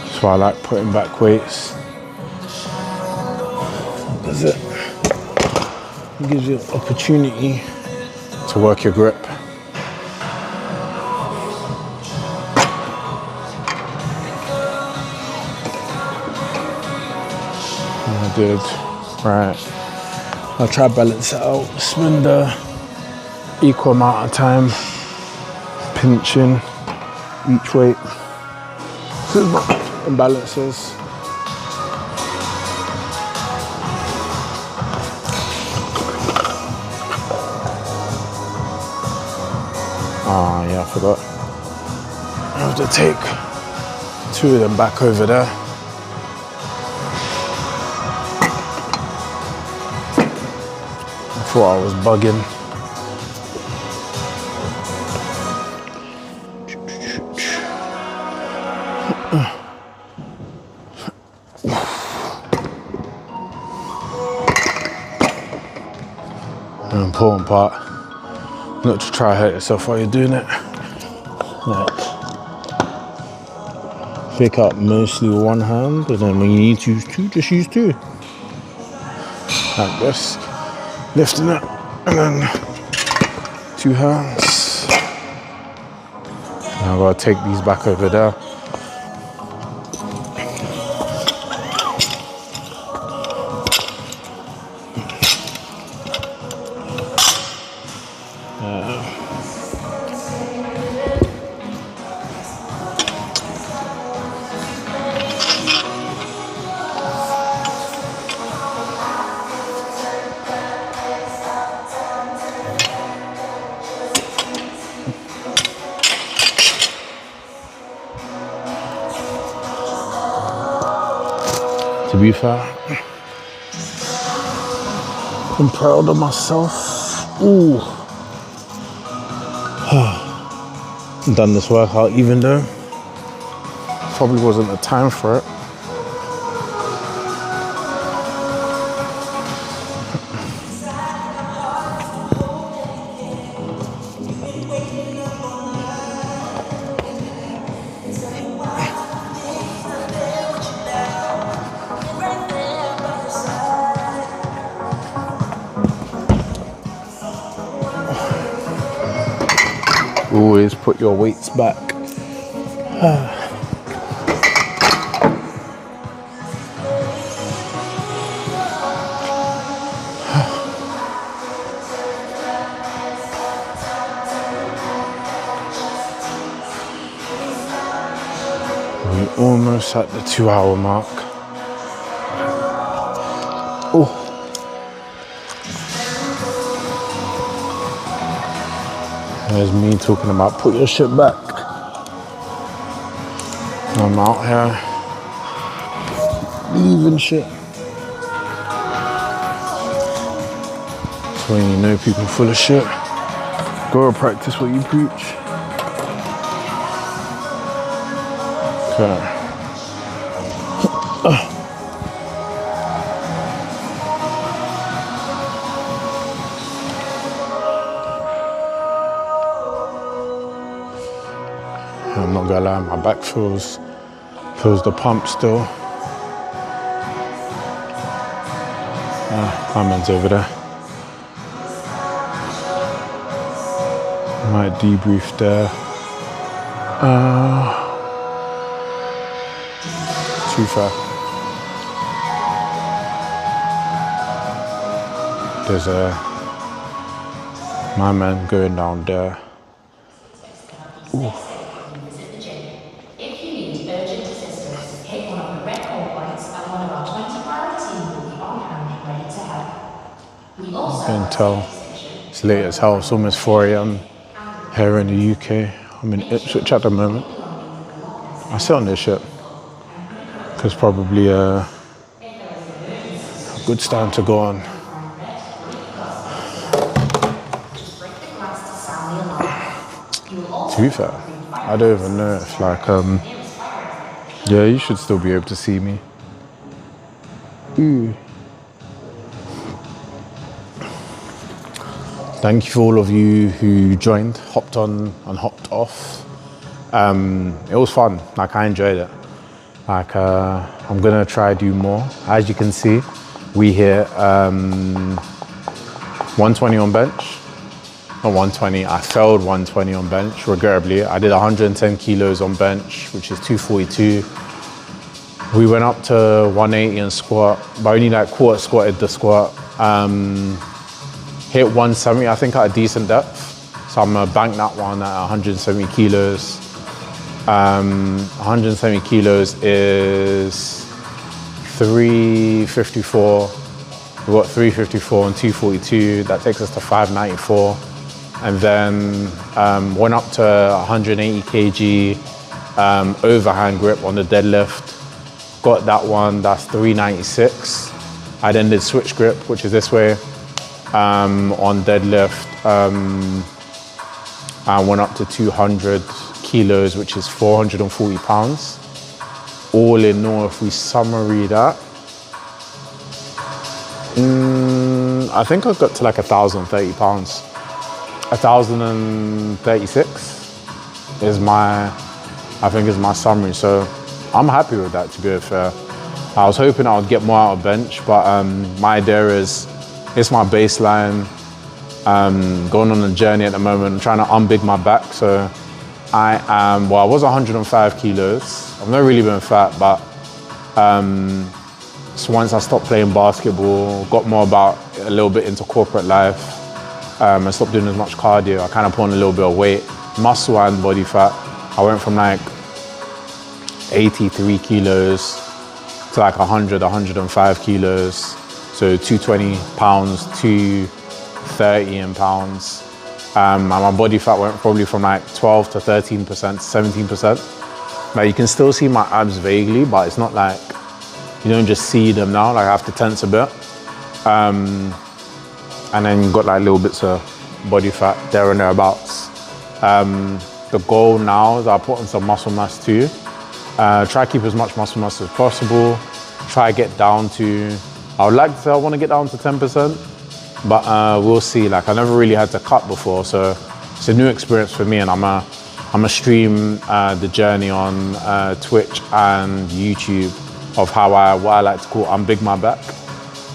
That's why I like putting back weights. Does it? It gives you an opportunity to work your grip. I did. Right. I'll try to balance it out. Spend the equal amount of time pinching each weight. So there's not imbalances. Ah, yeah, I forgot. I have to take 2 of them back over there. I thought I was bugging. The important part, not to try to hurt yourself while you're doing it. Like, pick up mostly with one hand, and then when you need to use 2, just use 2. Like this, lifting it, and then 2 hands. Now I've got to take these back over there. To be fair, I'm proud of myself. Ooh. Done this workout even though probably wasn't the time for it. Always put your weights back. We're almost at the 2-hour mark. Oh. There's me talking about put your shit back. I'm out here leaving shit. So when you know people full of shit, go practice what you preach. Okay. I'm not gonna lie, my back feels the pump still. My man's over there. Might debrief there. Too far. There's my man going down there. Ooh. I can tell it's late as hell. It's almost 4 a.m. here in the UK. I'm in Ipswich at the moment. I sit on this shit because is probably a good stand to go on. To be fair, I don't even know if like, yeah, you should still be able to see me. Ooh. Thank you for all of you who joined, hopped on and hopped off. It was fun, like I enjoyed it. Like I'm gonna try do more. As you can see, we hit 120 on bench. Not 120, I failed 120 on bench, regrettably. I did 110 kilos on bench, which is 242. We went up to 180 and squat, but only like quarter squatted the squat. Hit 170, I think at a decent depth. So I'm gonna bank that one at 170 kilos. 170 kilos is 354. We've got 354 and 242. That takes us to 594. And then went up to 180 kg overhand grip on the deadlift. Got that one, that's 396. I then did switch grip, which is this way, on deadlift. I went up to 200 kilos, which is 440 pounds. All in all, if we summary that, I think I got to like 1,030 pounds. 1,036 is my summary. So I'm happy with that, to be fair. I was hoping I would get more out of bench, but my idea is, it's my baseline. Going on a journey at the moment, I'm trying to unbig my back. So I was 105 kilos. I've never really been fat, but so once I stopped playing basketball, got more about a little bit into corporate life, and stopped doing as much cardio, I kind of put on a little bit of weight, muscle and body fat. I went from like 83 kilos to like 100, 105 kilos. So 220 pounds, 230 in pounds. And my body fat went probably from like 12 to 13% to 17%. Now you can still see my abs vaguely, but it's not like, you don't just see them now, like I have to tense a bit. And then you've got like little bits of body fat there and thereabouts. The goal now is I put on some muscle mass too. Try to keep as much muscle mass as possible. Try to get down to, I would like to say I want to get down to 10%, but we'll see. Like I never really had to cut before, so it's a new experience for me, and I'm a stream the journey on Twitch and YouTube of what I like to call unbig my back.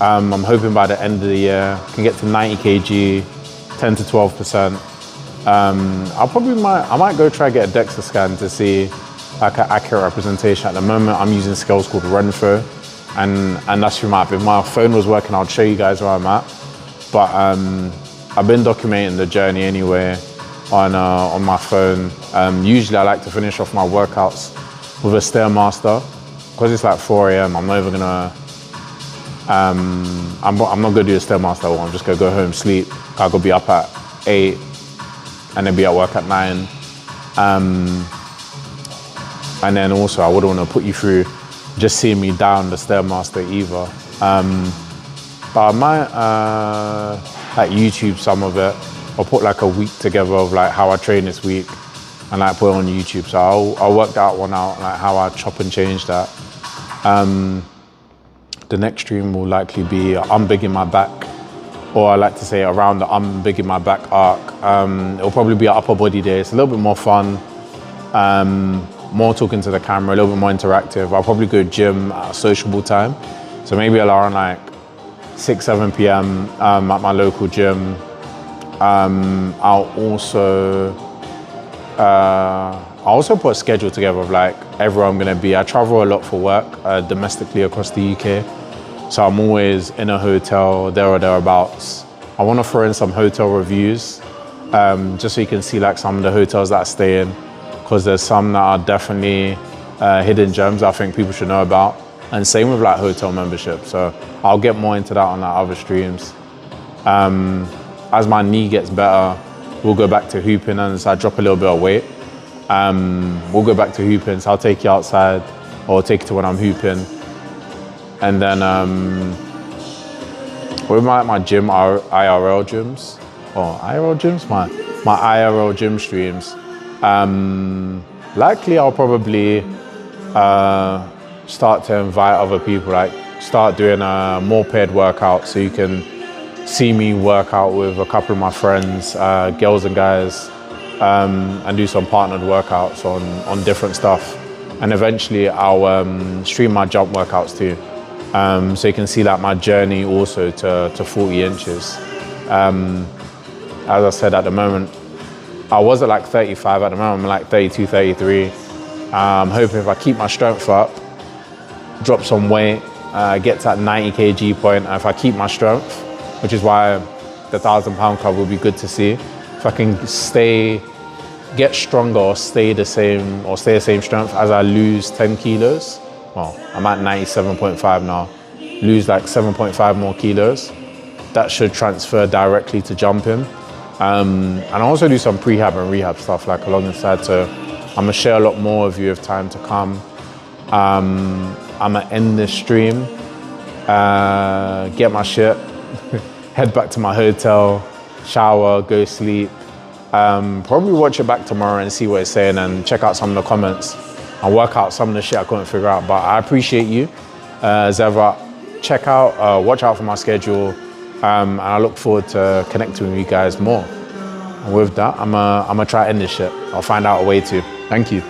I'm hoping by the end of the year I can get to 90 kg, 10 to 12%. I might go try to get a DEXA scan to see like an accurate representation. At the moment, I'm using scales called Renfro, and that's through my app. If my phone was working, I'd show you guys where I'm at. But I've been documenting the journey anyway on my phone. Usually, I like to finish off my workouts with a Stairmaster. Because it's like 4 a.m. I'm not even gonna. I'm not gonna do a Stairmaster one. I'm just gonna go home, sleep. I'll go be up at 8, and then be at work at 9. And then also, I wouldn't want to put you through just seeing me down the Stairmaster either. But I might like YouTube some of it. I'll put like a week together of like how I train this week, and like put it on YouTube. So I'll work that one out, like how I chop and change that. The next stream will likely be unbigging my back, or I like to say around the unbigging my back arc. It'll probably be an upper body day. It's a little bit more fun, more talking to the camera, a little bit more interactive. I'll probably go gym at a sociable time. So maybe around like 6, 7 p.m. At my local gym. I'll also put a schedule together of like everywhere I'm gonna be. I travel a lot for work domestically across the UK. So I'm always in a hotel, there or thereabouts. I wanna throw in some hotel reviews, just so you can see like some of the hotels that I stay in, because there's some that are definitely hidden gems I think people should know about. And same with like hotel membership. So I'll get more into that on like other streams. As my knee gets better, we'll go back to hooping, and as I drop a little bit of weight, we'll go back to hooping. So I'll take you outside, or take it to when I'm hooping. And then with my gym, our IRL gyms, or IRL gyms, my IRL gym streams, likely I'll probably start to invite other people, like start doing a more paired workout, so you can see me work out with a couple of my friends, girls and guys, and do some partnered workouts on different stuff. And eventually I'll stream my jump workouts too. So you can see like my journey also to 40 inches. As I said, at the moment, I was at like 35, at the moment I'm like 32, 33. I'm hoping if I keep my strength up, drop some weight, get to that 90 kg point, and if I keep my strength, which is why the 1,000 pound club would be good to see. If I can get stronger or stay the same strength as I lose 10 kilos, well, I'm at 97.5 now, lose like 7.5 more kilos, that should transfer directly to jumping. And I also do some prehab and rehab stuff like along the side, so I'm gonna share a lot more with you if time to come. I'm gonna end this stream, get my shit, head back to my hotel, shower, go sleep. Probably watch it back tomorrow and see what it's saying and check out some of the comments and work out some of the shit I couldn't figure out. But I appreciate you as ever. Watch out for my schedule, and I look forward to connecting with you guys more. And with that, I'm gonna try to end this shit. I'll find out a way to. Thank you.